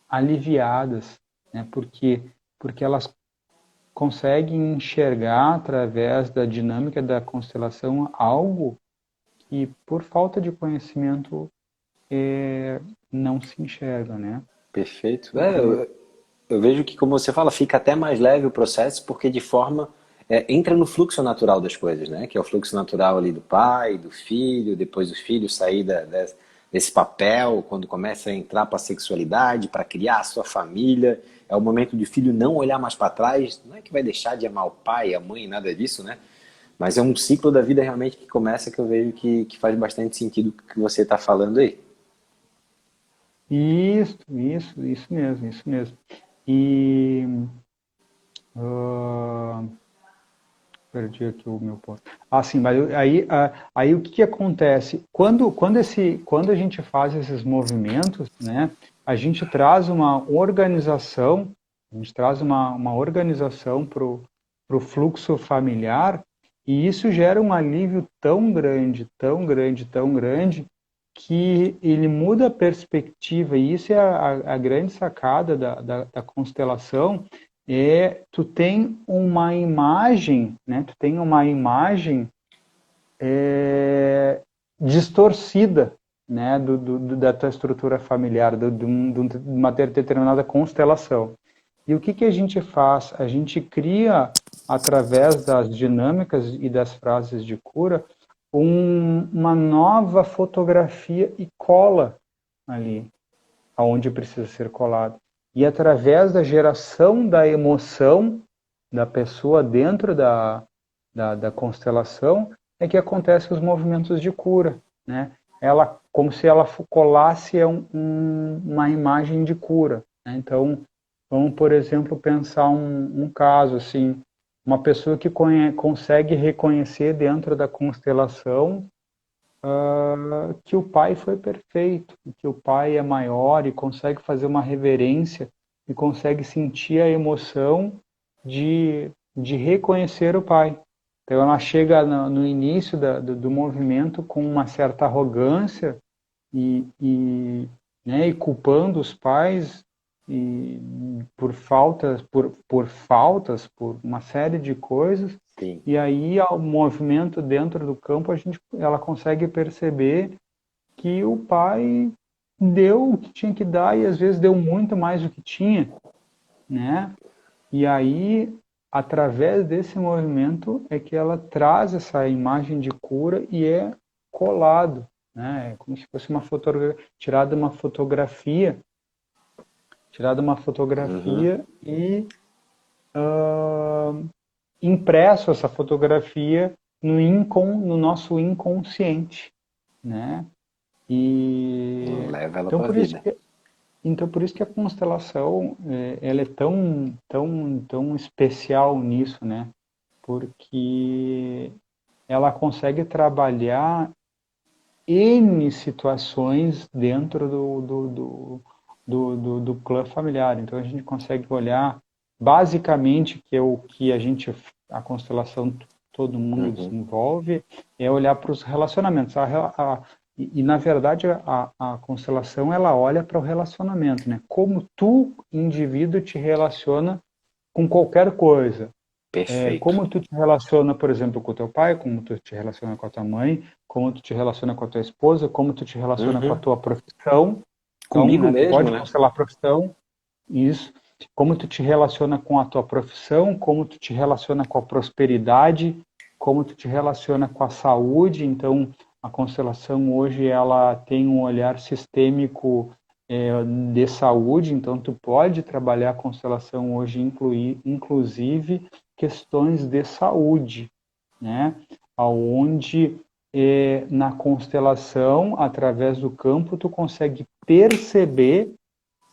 aliviadas, né? Porque elas conseguem enxergar através da dinâmica da constelação algo que por falta de conhecimento não se enxerga, né? Perfeito. Eu vejo que, como você fala, fica até mais leve o processo, porque de forma entra no fluxo natural das coisas, né? Que é o fluxo natural ali do pai, do filho, depois do filho sair desse papel, quando começa a entrar para a sexualidade, para criar a sua família. É o momento do filho não olhar mais para trás. Não é que vai deixar de amar o pai, a mãe, nada disso, né? Mas é um ciclo da vida realmente que começa, que eu vejo que faz bastante sentido o que você está falando aí. Isso mesmo, isso mesmo. E ah, perdi aqui o meu ponto. Sim, mas aí o que acontece? Quando a gente faz esses movimentos, né, a gente traz uma organização, uma organização para o fluxo familiar, e isso gera um alívio tão grande, tão grande, tão grande, que ele muda a perspectiva, e isso é a grande sacada da constelação, tu tem uma imagem, né? Tu tem uma imagem distorcida, né? Da tua estrutura familiar, de uma determinada constelação. E o que a gente faz? A gente cria, através das dinâmicas e das frases de cura, uma nova fotografia e cola ali, aonde precisa ser colado. E através da geração da emoção da pessoa dentro da constelação, é que acontecem os movimentos de cura, né? Ela, como se ela colasse uma imagem de cura, né? Então, vamos, por exemplo, pensar um caso assim, uma pessoa que consegue reconhecer dentro da constelação que o pai foi perfeito, que o pai é maior e consegue fazer uma reverência e consegue sentir a emoção de reconhecer o pai. Então ela chega no início do movimento com uma certa arrogância né, e culpando os pais e por uma série de coisas. Sim. E aí, ao movimento dentro do campo, ela consegue perceber que o pai deu o que tinha que dar e às vezes deu muito mais do que tinha, né? E aí, através desse movimento, é que ela traz essa imagem de cura e é colado, né? É como se fosse uma fotografia, tirada uma fotografia e impresso essa fotografia no nosso inconsciente, né? E Leva ela então para a vida. por isso que a constelação ela é tão especial nisso, né? Porque ela consegue trabalhar N situações dentro do clã familiar. Então a gente consegue olhar basicamente que é o que a constelação todo mundo desenvolve, é olhar para os relacionamentos. Na verdade a constelação ela olha para o relacionamento, né? Como tu, indivíduo, te relaciona com qualquer coisa. Perfeito. Como tu te relaciona, por exemplo, com o teu pai, como tu te relaciona com a tua mãe, como tu te relaciona com a tua esposa, como tu te relaciona com a tua profissão. Então, Comigo né, tu mesmo, pode né? constelar a profissão, isso. Como tu te relaciona com a tua profissão, como tu te relaciona com a prosperidade, como tu te relaciona com a saúde. Então, a constelação hoje ela tem um olhar sistêmico de saúde. Então, tu pode trabalhar a constelação hoje, inclusive questões de saúde, né? Aonde na constelação, através do campo, tu consegue perceber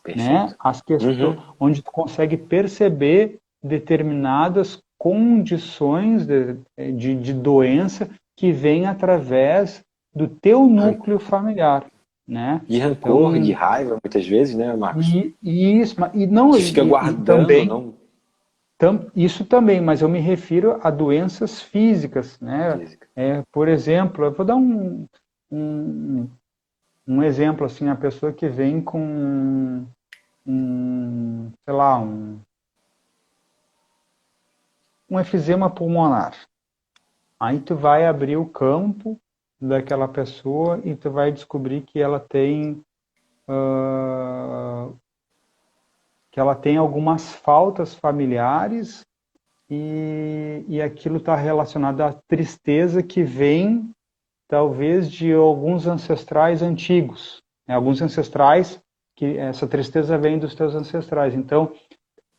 né? Perfeito. As questões Uhum. onde tu consegue perceber determinadas condições de doença que vêm através do teu Ran- núcleo familiar, né? De rancor, de Então, raiva, muitas vezes, né, Marcos? e isso, e não, Que fica e guardando, também não isso também, mas eu me refiro a doenças físicas, né? física. Por exemplo, eu vou dar um, um exemplo assim, a pessoa que vem com sei lá, um efizema pulmonar. Aí tu vai abrir o campo daquela pessoa e tu vai descobrir ah, que ela tem algumas faltas familiares e aquilo está relacionado à tristeza que vem talvez de alguns ancestrais antigos, né? Alguns ancestrais que essa tristeza vem dos teus ancestrais. Então,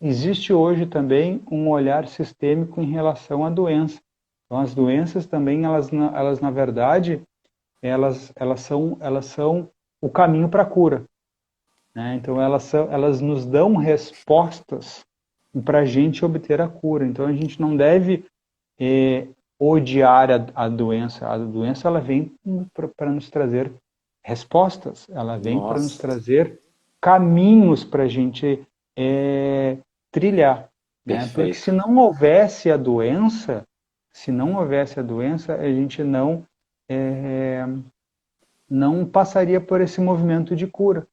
existe hoje também um olhar sistêmico em relação à doença. Então, as doenças também, elas na verdade, elas são o caminho para a cura, né? Então, elas nos dão respostas para a gente obter a cura. Então, a gente não deve odiar a doença. A doença ela vem para nos trazer respostas, ela vem para nos Nossa, trazer caminhos para a gente trilhar, né? Porque perfeito. se não houvesse a doença, a gente é, não passaria por esse movimento de cura,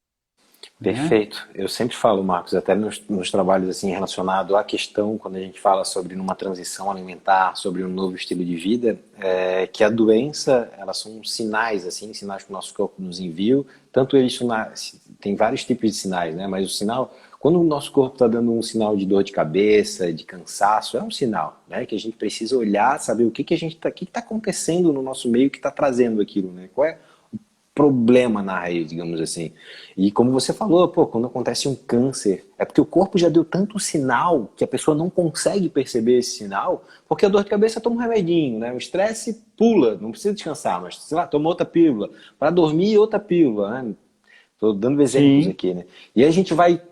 né? Perfeito. Eu sempre falo, Marcos, até nos trabalhos assim relacionado à questão, quando a gente fala sobre uma transição alimentar, sobre um novo estilo de vida, que a doença, elas são sinais, assim, sinais que o nosso corpo nos envia. Tanto eles tem vários tipos de sinais, né? Mas o sinal, quando o nosso corpo está dando um sinal de dor de cabeça, de cansaço, é um sinal, né? Que a gente precisa olhar, saber o que que a gente tá, o que está acontecendo no nosso meio que está trazendo aquilo, né? Qual é problema na raiz, digamos assim. E como você falou, pô, quando acontece um câncer, é porque o corpo já deu tanto sinal que a pessoa não consegue perceber esse sinal, porque a dor de cabeça toma um remedinho, né? O estresse pula, não precisa descansar, mas sei lá, toma outra pílula. Para dormir, outra pílula, né? Estou dando exemplos Sim, aqui, né? E aí a gente vai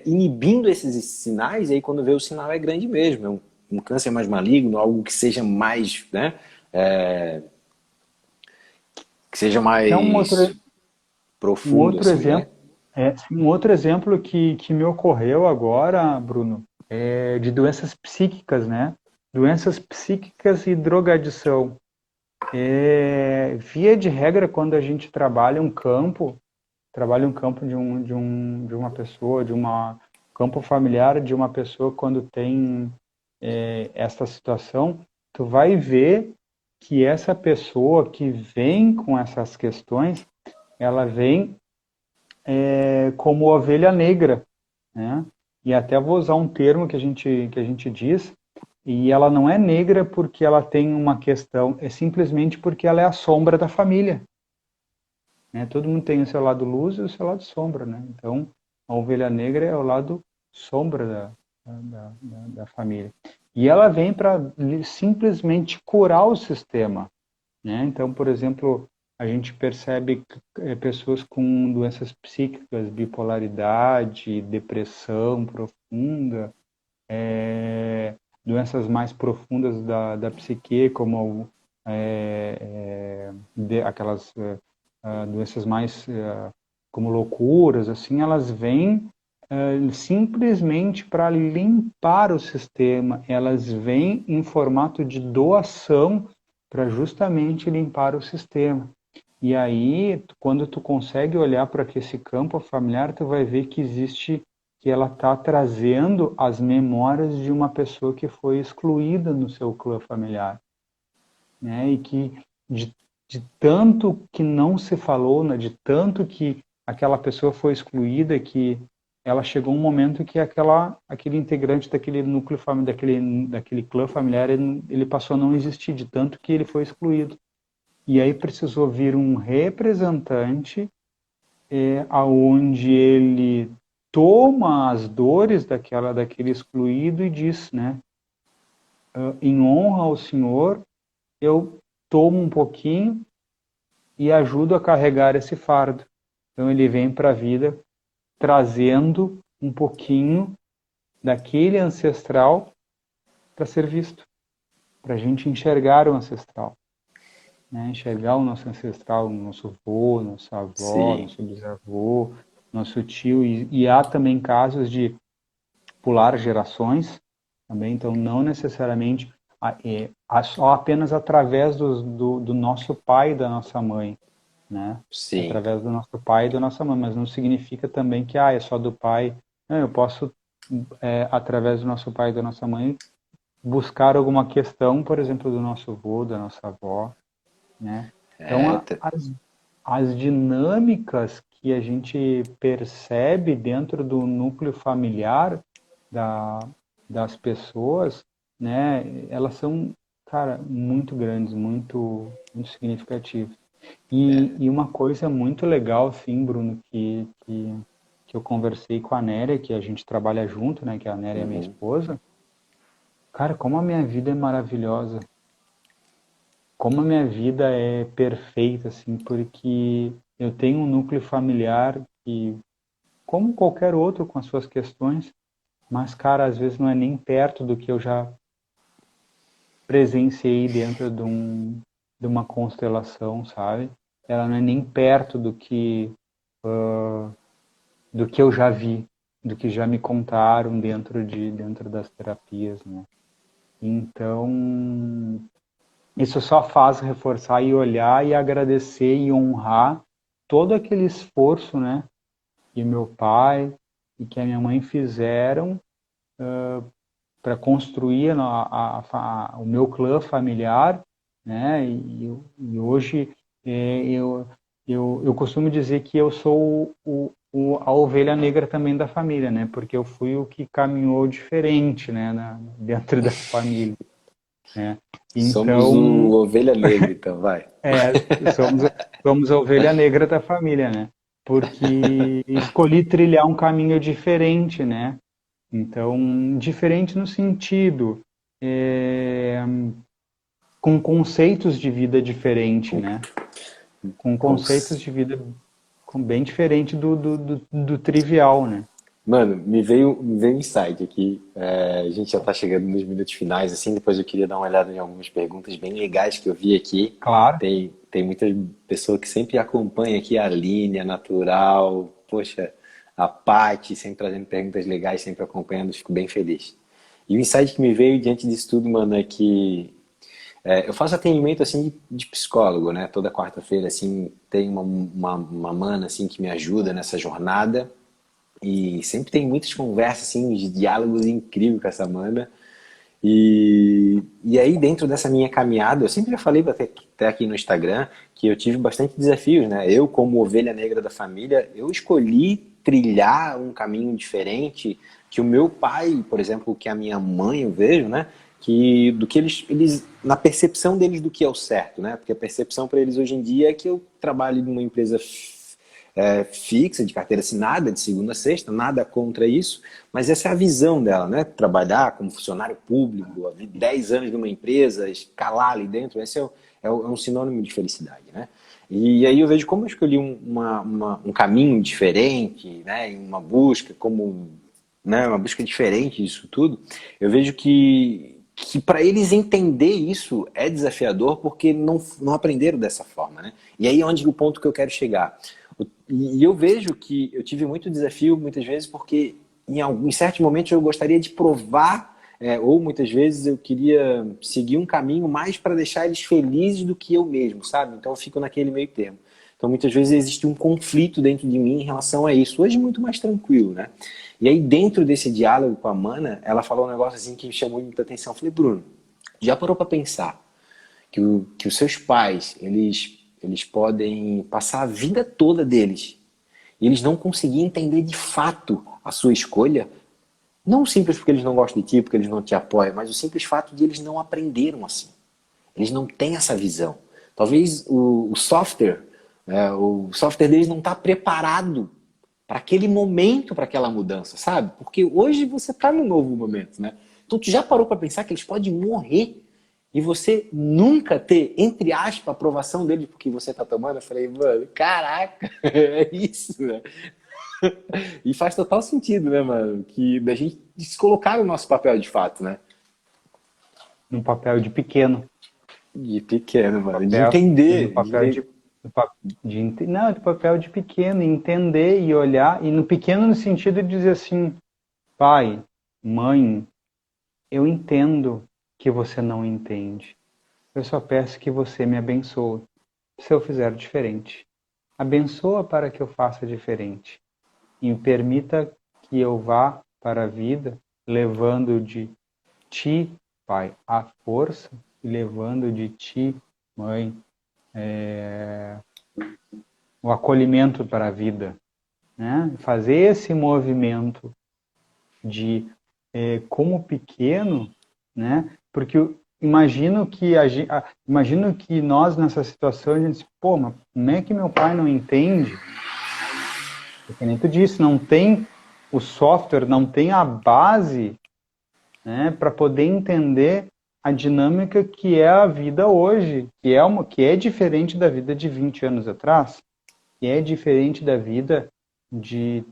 inibindo esses sinais, e aí quando vê o sinal é grande mesmo, é um câncer mais maligno, algo que seja mais, né? É, que seja que é mais um profundo, outro assim, né? exemplo, um outro exemplo que me ocorreu agora, Bruno, é de doenças psíquicas, né? Doenças psíquicas e drogadição. Via de regra, quando a gente trabalha um campo de uma pessoa, campo familiar de uma pessoa quando tem essa situação, tu vai ver que essa pessoa que vem com essas questões, ela vem como ovelha negra, né? E até vou usar um termo que a gente diz, e ela não é negra porque ela tem uma questão, é simplesmente porque ela é a sombra da família, né? Todo mundo tem o seu lado luz e o seu lado sombra, né? Então, a ovelha negra é o lado sombra da família. E ela vem para simplesmente curar o sistema, né? Então, por exemplo, a gente percebe pessoas com doenças psíquicas, bipolaridade, depressão profunda, doenças mais profundas da psique, como aquelas doenças mais como loucuras, assim, elas vêm simplesmente para limpar o sistema, elas vêm em formato de doação para justamente limpar o sistema. E aí, quando tu consegue olhar para esse campo familiar, tu vai ver que ela está trazendo as memórias de uma pessoa que foi excluída no seu clã familiar, né? E que de, de tanto que não se falou, né? De tanto que aquela pessoa foi excluída, que ela chegou um momento que aquele integrante daquele núcleo familiar, daquele clã familiar, ele passou a não existir, de tanto que ele foi excluído. E aí precisou vir um representante aonde ele toma as dores daquele excluído e diz, né, em honra ao Senhor, eu tomo um pouquinho e ajudo a carregar esse fardo. Então ele vem para a vida trazendo um pouquinho daquele ancestral para ser visto, para a gente enxergar o ancestral, né? Enxergar o nosso ancestral, o nosso avô, nossa avó, Sim. nosso bisavô, nosso tio, e há também casos de pular gerações também, então não necessariamente só apenas através do nosso pai e da nossa mãe, né? Sim. Através do nosso pai e da nossa mãe, mas não significa também que é só do pai. Não, eu posso, através do nosso pai e da nossa mãe, buscar alguma questão, por exemplo, do nosso avô, da nossa avó, né? Então, É, as dinâmicas que a gente percebe dentro do núcleo familiar da, das pessoas, né? Elas são, cara, muito grandes, muito significativas. E uma coisa muito legal, assim, Bruno, que eu conversei com a Néria, que a gente trabalha junto, né? Que a Néria é minha uhum. esposa. Cara, como a minha vida é maravilhosa. Como a minha vida é perfeita, assim, porque eu tenho um núcleo familiar que, como qualquer outro, com as suas questões, mas, cara, às vezes não é nem perto do que eu já presenciei dentro de uma constelação, sabe? Ela não é nem perto do que eu já vi, do que já me contaram dentro das terapias, né? Então, isso só faz reforçar e olhar e agradecer e honrar todo aquele esforço, né, que meu pai e que a minha mãe fizeram para construir o meu clã familiar, né, e hoje eu costumo dizer que eu sou a ovelha negra também da família, né, porque eu fui o que caminhou diferente, né, dentro da família, né. Somos o Então, ovelha negra, então, vai. É, somos, somos a ovelha negra da família, né? Porque escolhi trilhar um caminho diferente, né? Então, diferente no sentido, com conceitos de vida diferente, né? Com conceitos Cons- de vida bem diferente do trivial, né? Mano, me veio um insight aqui. É, a gente já tá chegando nos minutos finais, assim. Depois eu queria dar uma olhada em algumas perguntas bem legais que eu vi aqui. Claro. Tem muita pessoa que sempre acompanha aqui a Aline, a Natural, poxa, a Paty, sempre trazendo perguntas legais, sempre acompanhando, fico bem feliz. E o insight que me veio diante disso tudo, mano, é que eu faço atendimento assim de psicólogo, né? Toda quarta-feira assim tem uma mana assim que me ajuda nessa jornada e sempre tem muitas conversas assim, de diálogos incríveis com essa mana. E aí dentro dessa minha caminhada, eu sempre já falei até aqui no Instagram que eu tive bastante desafios, né? Eu como ovelha negra da família, eu escolhi trilhar um caminho diferente que o meu pai, por exemplo, que a minha mãe eu vejo, né? Que do que eles na percepção deles do que é o certo, né? Porque a percepção para eles hoje em dia é que eu trabalho numa empresa fixa, de carteira assinada, de segunda a sexta, nada contra isso, mas essa é a visão dela, né? Trabalhar como funcionário público, 10 anos numa empresa, escalar ali dentro, esse é um sinônimo de felicidade, né? E aí eu vejo como eu escolhi um caminho diferente, né? Uma busca, como, né? Uma busca diferente disso tudo, eu vejo que para eles entender isso é desafiador porque não aprenderam dessa forma, né? E aí é onde o ponto que eu quero chegar. E eu vejo que eu tive muito desafio muitas vezes porque em certos momentos eu gostaria de provar, ou muitas vezes eu queria seguir um caminho mais para deixar eles felizes do que eu mesmo, sabe? Então eu fico naquele meio termo. Então muitas vezes existe um conflito dentro de mim em relação a isso. Hoje muito mais tranquilo, né? E aí dentro desse diálogo com a Mana, ela falou um negócio assim que me chamou muita atenção. Eu falei, Bruno, já parou para pensar que os seus pais, eles podem passar a vida toda deles e eles não conseguirem entender de fato a sua escolha, não simples porque eles não gostam de ti, porque eles não te apoiam, mas o simples fato de eles não aprenderam assim. Eles não têm essa visão. Talvez o software deles não está preparado para aquele momento, para aquela mudança, sabe? Porque hoje você está num novo momento, né? Então tu já parou para pensar que eles podem morrer e você nunca ter, entre aspas, a aprovação deles porque você está tomando? Eu falei, mano, caraca, é isso, né? E faz total sentido, né, mano? Que da gente se colocar no nosso papel de fato, né? No papel de pequeno, De pequeno, mano. De papel, no entender. papel não, do papel de pequeno, entender e olhar, e no pequeno no sentido de dizer assim, pai, mãe, eu entendo que você não entende. Eu só peço que você me abençoe se eu fizer diferente. Abençoa para que eu faça diferente. E permita que eu vá para a vida levando de ti, pai, a força, e levando de ti, mãe, o acolhimento para a vida. Né? Fazer esse movimento de como pequeno, né? Porque imagino que nós nessa situação a gente, pô, mas como é que meu pai não entende? Porque nem tu disse, não tem o software, não tem a base, né, para poder entender a dinâmica que é a vida hoje, que é diferente da vida de 20 anos atrás, que é diferente da vida de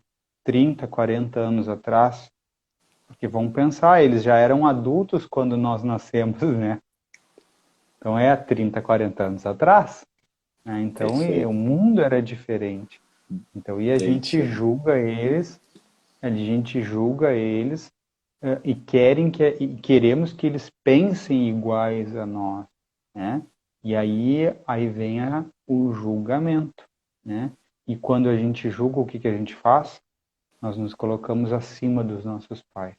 30, 40 anos atrás. Porque vamos pensar, eles já eram adultos quando nós nascemos, né? Então é há 30, 40 anos atrás. Né? Então o Perfeito. mundo era diferente. Então e a gente Entendi. julga eles, e queremos que eles pensem iguais a nós, né? E aí vem o julgamento, né? E quando a gente julga, o que que a gente faz? Nós nos colocamos acima dos nossos pais.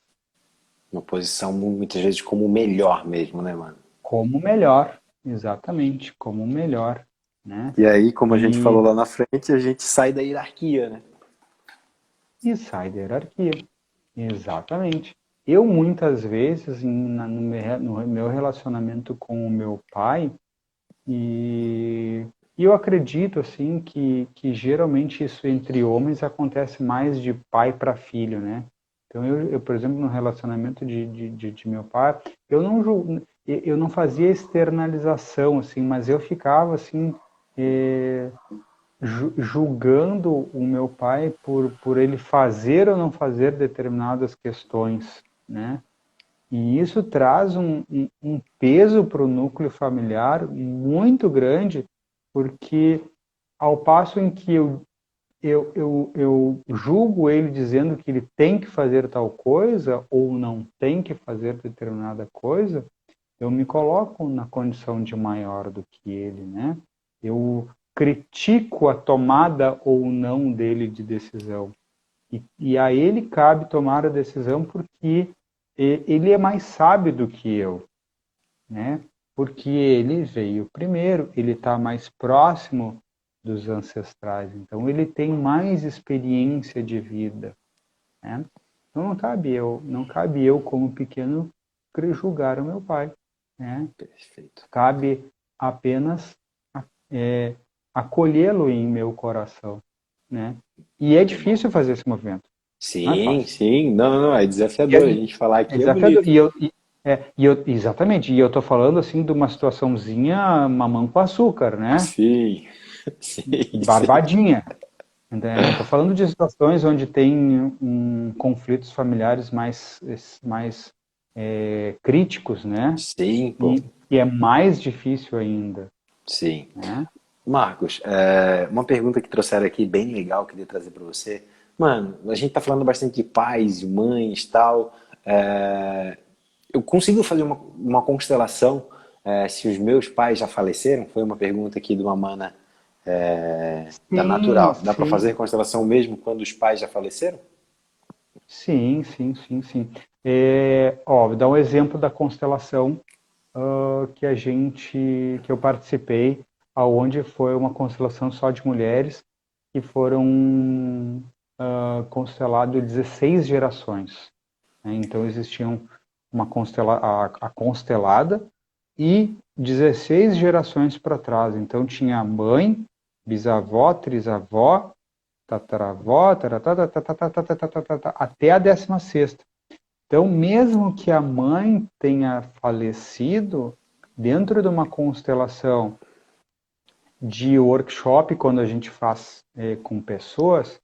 Uma posição muitas vezes como o melhor mesmo, né, mano? Como melhor, exatamente, como melhor, né? E aí, como a gente falou E, lá na frente, a gente sai da hierarquia, né? e sai da hierarquia, exatamente. Eu muitas vezes, no meu relacionamento com o meu pai, e eu acredito assim que geralmente isso entre homens acontece mais de pai para filho, né? Então por exemplo, no relacionamento de meu pai, eu não fazia externalização assim, mas eu ficava assim julgando o meu pai por ele fazer ou não fazer determinadas questões, né? E isso traz um peso para o núcleo familiar muito grande, porque ao passo em que eu julgo ele dizendo que ele tem que fazer tal coisa ou não tem que fazer determinada coisa, eu me coloco na condição de maior do que ele, né? Eu critico a tomada ou não dele de decisão. E a ele cabe tomar a decisão porque ele é mais sábio do que eu, né? Porque ele veio primeiro, ele está mais próximo dos ancestrais, então ele tem mais experiência de vida, né? Então não cabe eu como pequeno julgar o meu pai, né? Perfeito. Cabe apenas é, acolhê-lo em meu coração, né? E é Muito bom. difícil fazer esse movimento, não é Sim, fácil. sim. Não, não, não. É E desafiador. A é, gente falar é aqui é desafiador. bonito. Exatamente, e eu tô falando assim de uma situaçãozinha mamão com açúcar, né? Sim, sim, sim. Barbadinha. Não estou falando de situações onde tem conflitos familiares mais críticos, né? Sim, pô. E é mais difícil ainda, Sim. né? Marcos, uma pergunta que trouxeram aqui bem legal, que eu queria trazer para você. Mano, a gente tá falando bastante de pais, mães, tal. Eu consigo fazer uma constelação se os meus pais já faleceram? Foi uma pergunta aqui de uma mana da Sim, Natural. Dá para sim, fazer constelação mesmo quando os pais já faleceram? sim, sim, sim, sim. Vou dar um exemplo da constelação que eu participei, aonde foi uma constelação só de mulheres, que foram constelado 16 gerações, né? Então existiam a constelada e 16 gerações para trás. Então tinha mãe, bisavó, trisavó, tataravó, até a 16ª. Então, mesmo que a mãe tenha falecido, dentro de uma constelação de workshop, quando a gente faz com pessoas,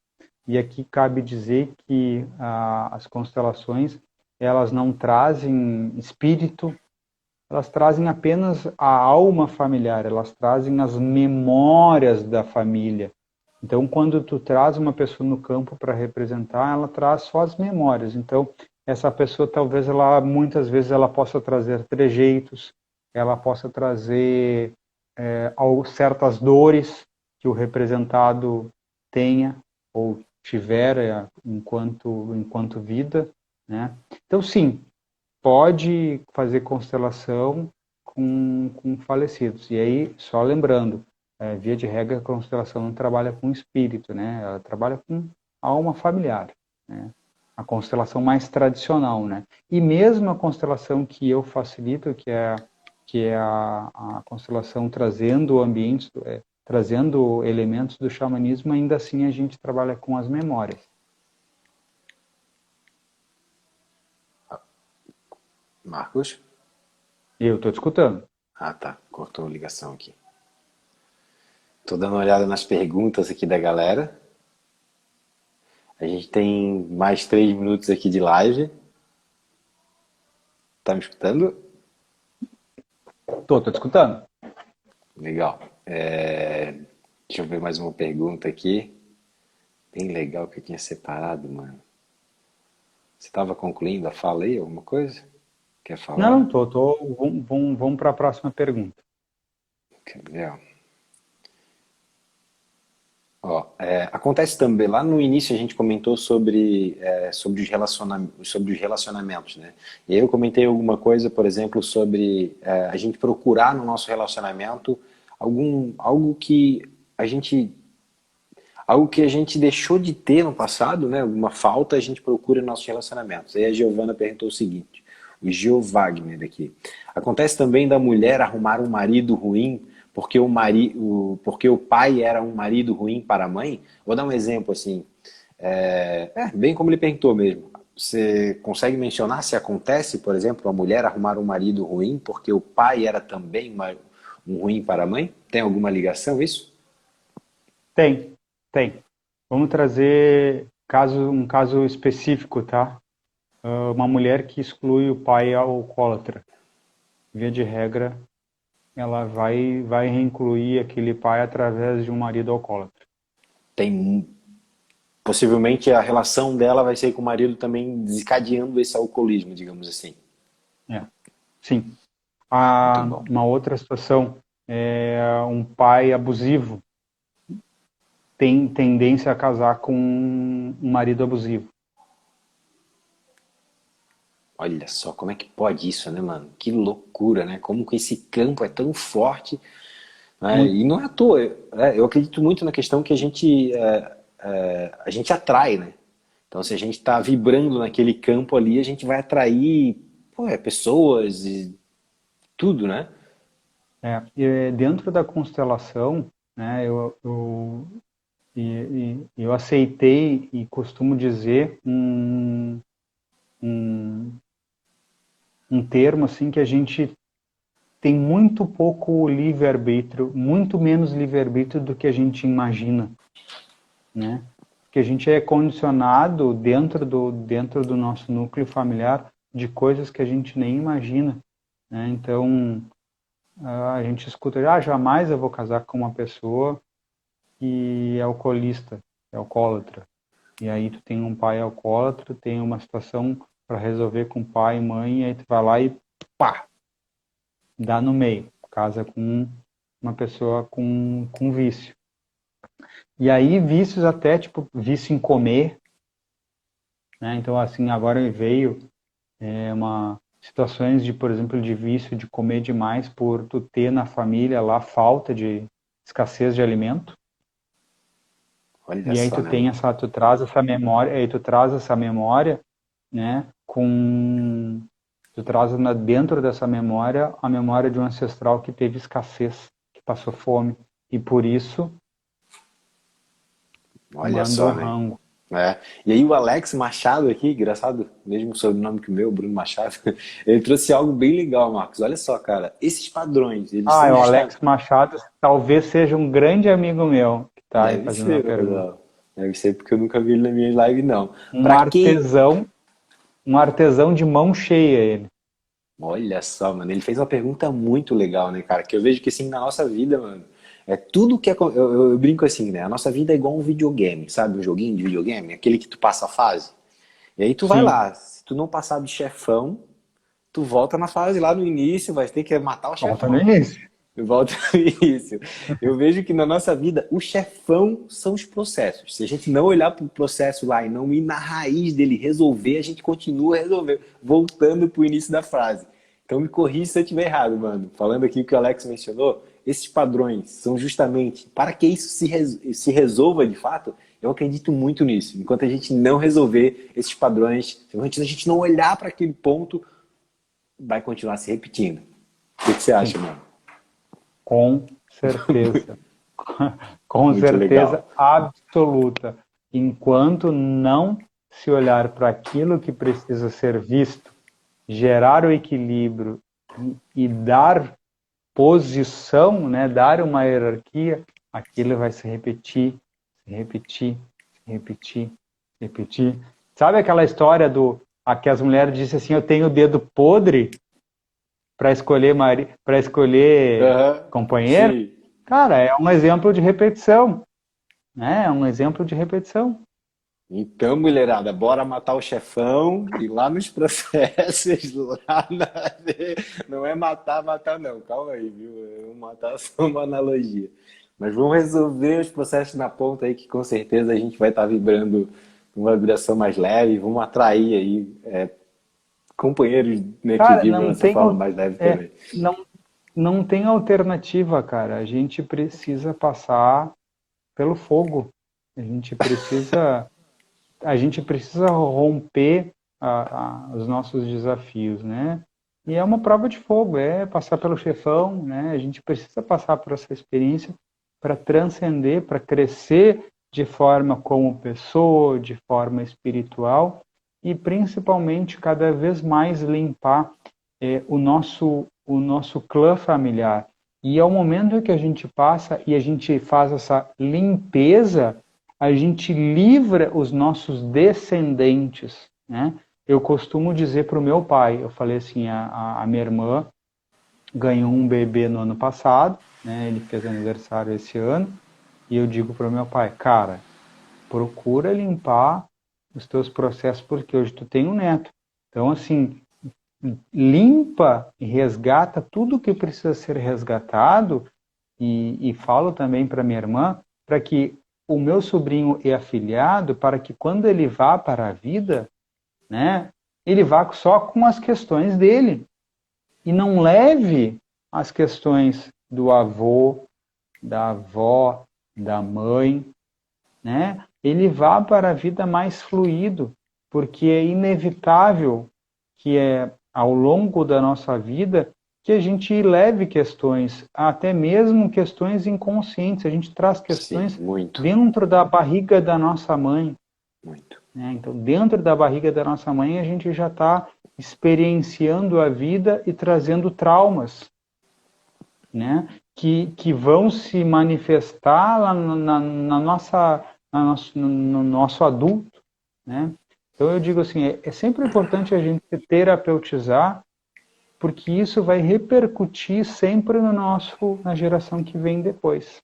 E aqui cabe dizer que as constelações, elas não trazem espírito, elas trazem apenas a alma familiar, elas trazem as memórias da família. Então, quando tu traz uma pessoa no campo para representar, ela traz só as memórias. Então, essa pessoa talvez muitas vezes ela possa trazer trejeitos, ela possa trazer certas dores que o representado tenha ou tiver enquanto vida, né? Então, sim, pode fazer constelação com falecidos. E aí, só lembrando, via de regra, a constelação não trabalha com espírito, né? Ela trabalha com alma familiar, né? A constelação mais tradicional, né? E mesmo a constelação que eu facilito, que é a constelação trazendo ambientes, trazendo elementos do xamanismo, ainda assim a gente trabalha com as memórias. Marcos? Eu estou te escutando. Ah, tá. Cortou a ligação aqui. Tô dando uma olhada nas perguntas aqui da galera. A gente tem mais 3 minutos aqui de live. Tá me escutando? Tô te escutando. Legal. Deixa eu ver mais uma pergunta aqui. Bem legal que eu tinha separado, mano. Você estava concluindo a fala aí, alguma coisa? Quer Não, falar? vamos para a próxima pergunta. Legal. Ó, acontece também, lá no início a gente comentou sobre os relacionamentos, né? E aí eu comentei alguma coisa, por exemplo, sobre a gente procurar no nosso relacionamento a gente, algo que a gente deixou de ter no passado, né? Alguma falta a gente procura nos nossos relacionamentos. Aí a Giovana perguntou o seguinte, o Gil Wagner aqui. Acontece também da mulher arrumar um marido ruim porque o pai era um marido ruim para a mãe? Vou dar um exemplo assim, bem como ele perguntou mesmo. Você consegue mencionar se acontece, por exemplo, a mulher arrumar um marido ruim porque o pai era também um ruim para a mãe? Tem alguma ligação isso? Tem. Vamos trazer um caso específico, tá? Uma mulher que exclui o pai alcoólatra. Via de regra, ela vai reincluir aquele pai através de um marido alcoólatra. Possivelmente a relação dela vai ser com o marido também desencadeando esse alcoolismo, digamos assim. Sim. Muito bom. Uma outra situação é um pai abusivo tem tendência a casar com um marido abusivo. Olha só como é que pode isso, né, mano? Que loucura, né? Como que esse campo é tão forte, né? Muito. E não é à toa. Eu acredito muito na questão que a gente atrai, né? Então, se a gente está vibrando naquele campo ali, a gente vai atrair pessoas e tudo, né? E dentro da constelação, né, eu aceitei e costumo dizer um, um termo assim que a gente tem muito pouco livre-arbítrio, muito menos livre-arbítrio do que a gente imagina, né? Porque a gente é condicionado dentro do nosso núcleo familiar de coisas que a gente nem imagina, né? Então, a gente escuta, jamais eu vou casar com uma pessoa que é alcoolista, é alcoólatra. E aí tu tem um pai alcoólatra, tem uma situação para resolver com pai e mãe, e aí tu vai lá e pá, dá no meio, casa com uma pessoa com vício. E aí vícios até, tipo, vício em comer, né? Então, assim, agora veio situações de, por exemplo, de vício de comer demais por tu ter na família lá falta de escassez de alimento. Olha E aí só, tu né, tem mano? tu traz essa memória, aí tu traz essa memória, né, tu traz dentro dessa memória a memória de um ancestral que teve escassez, que passou fome, e por isso Olha manda o só, né? rango. E aí o Alex Machado aqui, engraçado, mesmo sobrenome que o meu, Bruno Machado, ele trouxe algo bem legal, Marcos. Olha só, cara, esses padrões, eles são O justamente... Alex Machado talvez seja um grande amigo meu que está aí Deve fazendo a ser, pergunta. não. Deve ser porque eu nunca vi ele na minha live, não. Um Pra quem... artesão, um artesão de mão cheia ele. Olha só, mano, ele fez uma pergunta muito legal, né, cara? Que eu vejo que, assim, na nossa vida, mano, é tudo que... eu brinco assim, né? A nossa vida é igual um videogame, sabe? Um joguinho de videogame, aquele que tu passa a fase. E aí tu vai Sim, lá, se tu não passar de chefão, tu volta na fase lá no início, vai ter que matar o volta no chefão. início. Volta no início. Eu vejo que na nossa vida, o chefão são os processos. Se a gente não olhar para o processo lá e não ir na raiz dele resolver, a gente continua resolvendo, voltando para o início da frase. Então me corrija se eu estiver errado, mano. Falando aqui o que o Alex mencionou, esses padrões são justamente para que isso se resolva de fato. Eu acredito muito nisso. Enquanto a gente não resolver esses padrões, enquanto a gente não olhar para aquele ponto, vai continuar se repetindo. O que você acha, Sim, mano? com certeza. Com Muito certeza legal. absoluta. Enquanto não se olhar para aquilo que precisa ser visto, gerar o equilíbrio e dar posição, né, dar uma hierarquia, aquilo vai se repetir, se repetir, se repetir, se repetir. Sabe aquela história do a que as mulheres dizem assim, eu tenho o dedo podre para escolher Aham, companheiro? sim. Cara, é um exemplo de repetição, né? É um exemplo de repetição. Então, mulherada, bora matar o chefão e lá nos processos, lá na... não é matar, matar não, calma aí, viu? Matar é só uma analogia. Mas vamos resolver os processos na ponta aí, que com certeza a gente vai estar vibrando uma vibração mais leve, vamos atrair aí companheiros, né, que Cara, vibram dessa forma mais leve é, também. não, não tem alternativa, cara. A gente precisa passar pelo fogo. A gente precisa, a gente precisa romper os nossos desafios, né? E é uma prova de fogo, é passar pelo chefão, né? A gente precisa passar por essa experiência para transcender, para crescer de forma como pessoa, de forma espiritual e principalmente cada vez mais limpar o nosso clã familiar. E ao momento que a gente passa e a gente faz essa limpeza, a gente livra os nossos descendentes, né? Eu costumo dizer para o meu pai, eu falei assim, a minha irmã ganhou um bebê no ano passado, né? Ele fez aniversário esse ano, e eu digo para o meu pai, cara, procura limpar os teus processos, porque hoje tu tem um neto. Então, assim, limpa e resgata tudo que precisa ser resgatado e falo também para minha irmã para que o meu sobrinho é afilhado para que quando ele vá para a vida, né, ele vá só com as questões dele e não leve as questões do avô, da avó, da mãe, né? Ele vá para a vida mais fluido, porque é inevitável que ao longo da nossa vida que a gente leve questões, até mesmo questões inconscientes. A gente traz Sim, questões muito, dentro da barriga da nossa mãe, muito. né? Então, dentro da barriga da nossa mãe, a gente já está experienciando a vida e trazendo traumas, né? Que vão se manifestar lá no nosso adulto, né? Então eu digo assim, é sempre importante a gente terapeutizar, porque isso vai repercutir sempre na geração que vem depois.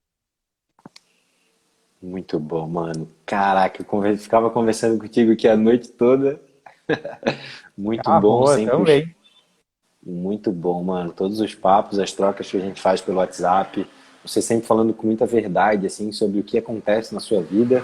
Muito bom, mano. Caraca, ficava conversando contigo aqui a noite toda. Muito Ah, bom, boa, sempre também. muito bom, mano. Todos os papos, as trocas que a gente faz pelo WhatsApp, você sempre falando com muita verdade, assim, sobre o que acontece na sua vida.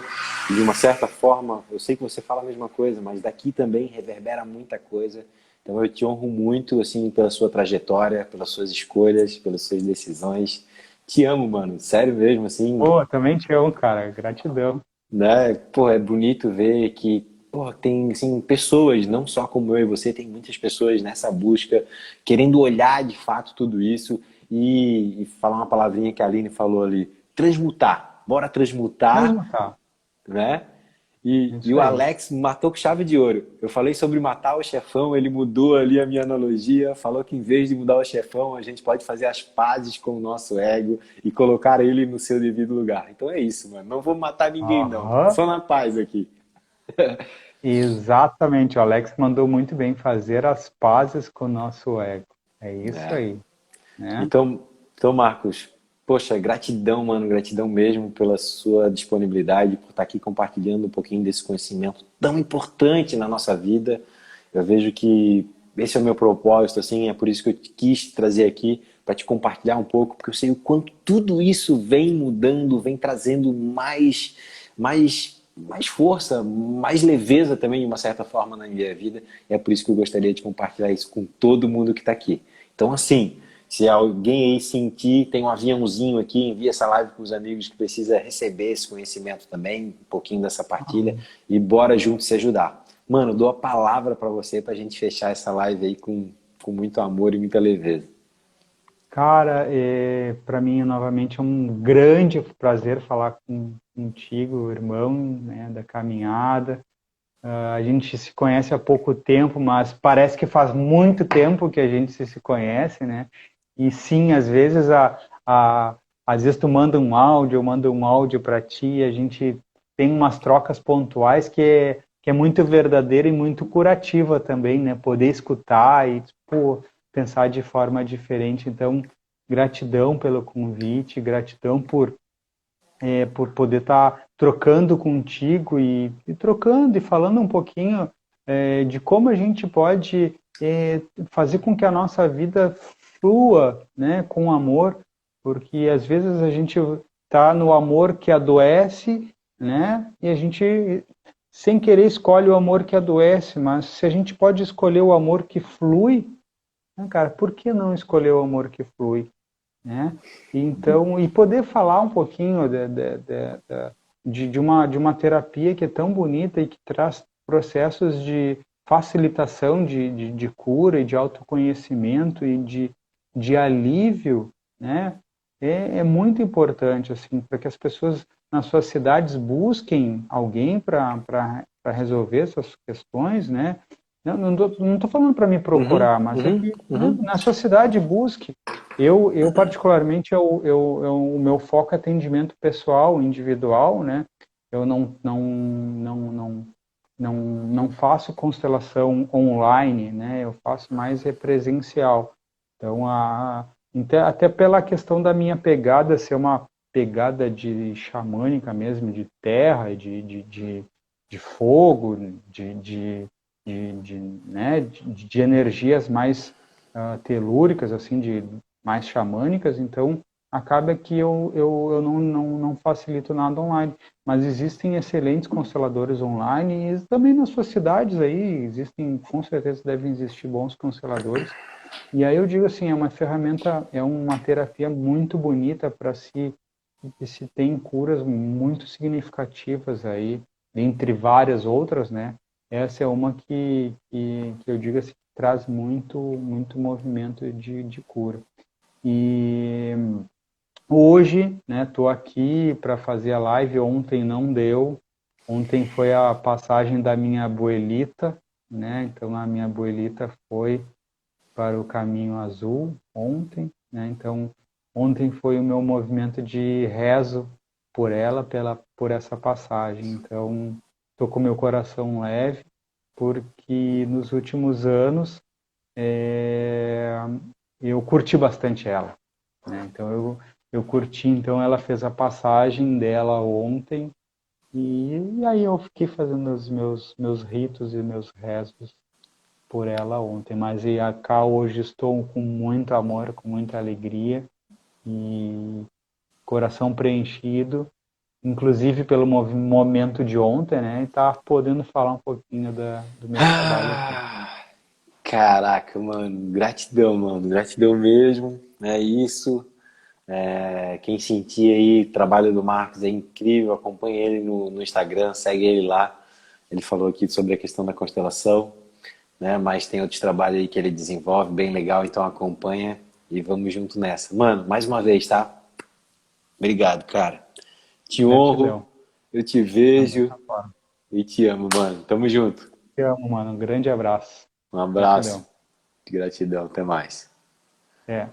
E de uma certa forma, eu sei que você fala a mesma coisa, mas daqui também reverbera muita coisa. Então eu te honro muito, assim, pela sua trajetória, pelas suas escolhas, pelas suas decisões. Te amo, mano. Sério mesmo, assim, Boa, também te amo, cara. Gratidão. né? Pô, é bonito ver que pô, tem assim, pessoas, não só como eu e você, tem muitas pessoas nessa busca, querendo olhar de fato tudo isso e falar uma palavrinha que a Aline falou ali, transmutar. Bora transmutar, Mesmo tá. né? E o Alex matou com chave de ouro. Eu falei sobre matar o chefão, ele mudou ali a minha analogia, falou que em vez de mudar o chefão, a gente pode fazer as pazes com o nosso ego e colocar ele no seu devido lugar. Então é isso, mano. Não vou matar ninguém, não. Aham. Só na paz aqui. Exatamente, o Alex mandou muito bem fazer as pazes com o nosso ego. É isso É. aí, né? Então, Marcos, poxa, gratidão, mano, gratidão mesmo pela sua disponibilidade, por estar aqui compartilhando um pouquinho desse conhecimento tão importante na nossa vida. Eu vejo que esse é o meu propósito, assim, é por isso que eu quis te trazer aqui, para te compartilhar um pouco, porque eu sei o quanto tudo isso vem mudando, vem trazendo mais força, mais leveza também, de uma certa forma, na minha vida. E é por isso que eu gostaria de compartilhar isso com todo mundo que está aqui. Então, assim, se alguém aí sentir, tem um aviãozinho aqui, envia essa live para os amigos que precisa receber esse conhecimento também, um pouquinho dessa partilha, e bora junto se ajudar. Mano, dou a palavra para você para a gente fechar essa live aí com muito amor e muita leveza. Cara, para mim, novamente, é um grande prazer falar contigo, irmão, né, da caminhada. A gente se conhece há pouco tempo, mas parece que faz muito tempo que a gente se conhece, né? E sim, às vezes, às vezes tu manda um áudio, eu mando um áudio para ti, a gente tem umas trocas pontuais que é muito verdadeira e muito curativa também, né? Poder escutar e, pô, pensar de forma diferente. Então, gratidão pelo convite, gratidão por poder estar trocando contigo e trocando e falando um pouquinho de como a gente pode fazer com que a nossa vida flua, né, com amor, porque às vezes a gente está no amor que adoece, né, e a gente sem querer escolhe o amor que adoece, mas se a gente pode escolher o amor que flui, né, cara, por que não escolher o amor que flui? Né? Então, e poder falar um pouquinho de uma terapia que é tão bonita e que traz processos de facilitação de cura e de autoconhecimento e de alívio, né? É muito importante assim, para que as pessoas nas suas cidades busquem alguém para resolver essas questões, né? Não tô falando para me Uhum, procurar, mas é uhum, que, né, uhum. na sua cidade busque. Eu particularmente, o meu foco é atendimento pessoal, individual, né? Eu não faço constelação online, né? Eu faço mais presencial. Então, até pela questão da minha pegada ser uma pegada de xamânica mesmo, de terra, de fogo, né, de energias mais telúricas, assim, mais xamânicas, então acaba que eu não facilito nada online. Mas existem excelentes consteladores online e também nas suas cidades aí existem, com certeza devem existir bons consteladores. E aí eu digo assim, é uma ferramenta, é uma terapia muito bonita para se tem curas muito significativas aí, entre várias outras, né? Essa é uma que eu digo assim, que traz muito movimento de cura. E hoje, né, tô aqui para fazer a live, ontem não deu, ontem foi a passagem da minha abuelita, né, então a minha abuelita foi para o caminho azul ontem, né, então ontem foi o meu movimento de rezo por ela, por essa passagem, então tô com meu coração leve, porque nos últimos anos eu curti bastante ela, né? Então eu curti, então ela fez a passagem dela ontem e aí eu fiquei fazendo os meus ritos e meus rezos por ela ontem, mas e cá hoje estou com muito amor, com muita alegria e coração preenchido, inclusive pelo momento de ontem, né? E tá podendo falar um pouquinho do meu trabalho aqui. Ah, caraca, mano. Gratidão mesmo. É isso. Quem sentir aí, o trabalho do Marcos é incrível. Acompanha ele no Instagram, segue ele lá. Ele falou aqui sobre a questão da constelação, né? Mas tem outros trabalhos aí que ele desenvolve, bem legal. Então acompanha e vamos junto nessa. Mano, mais uma vez, tá? Obrigado, cara. Te honro, Gratidão. eu te Da vejo. mesma forma. E te amo, mano. Tamo junto. Te amo, mano. Um grande abraço. Um abraço Gratidão. de gratidão. Até mais. É.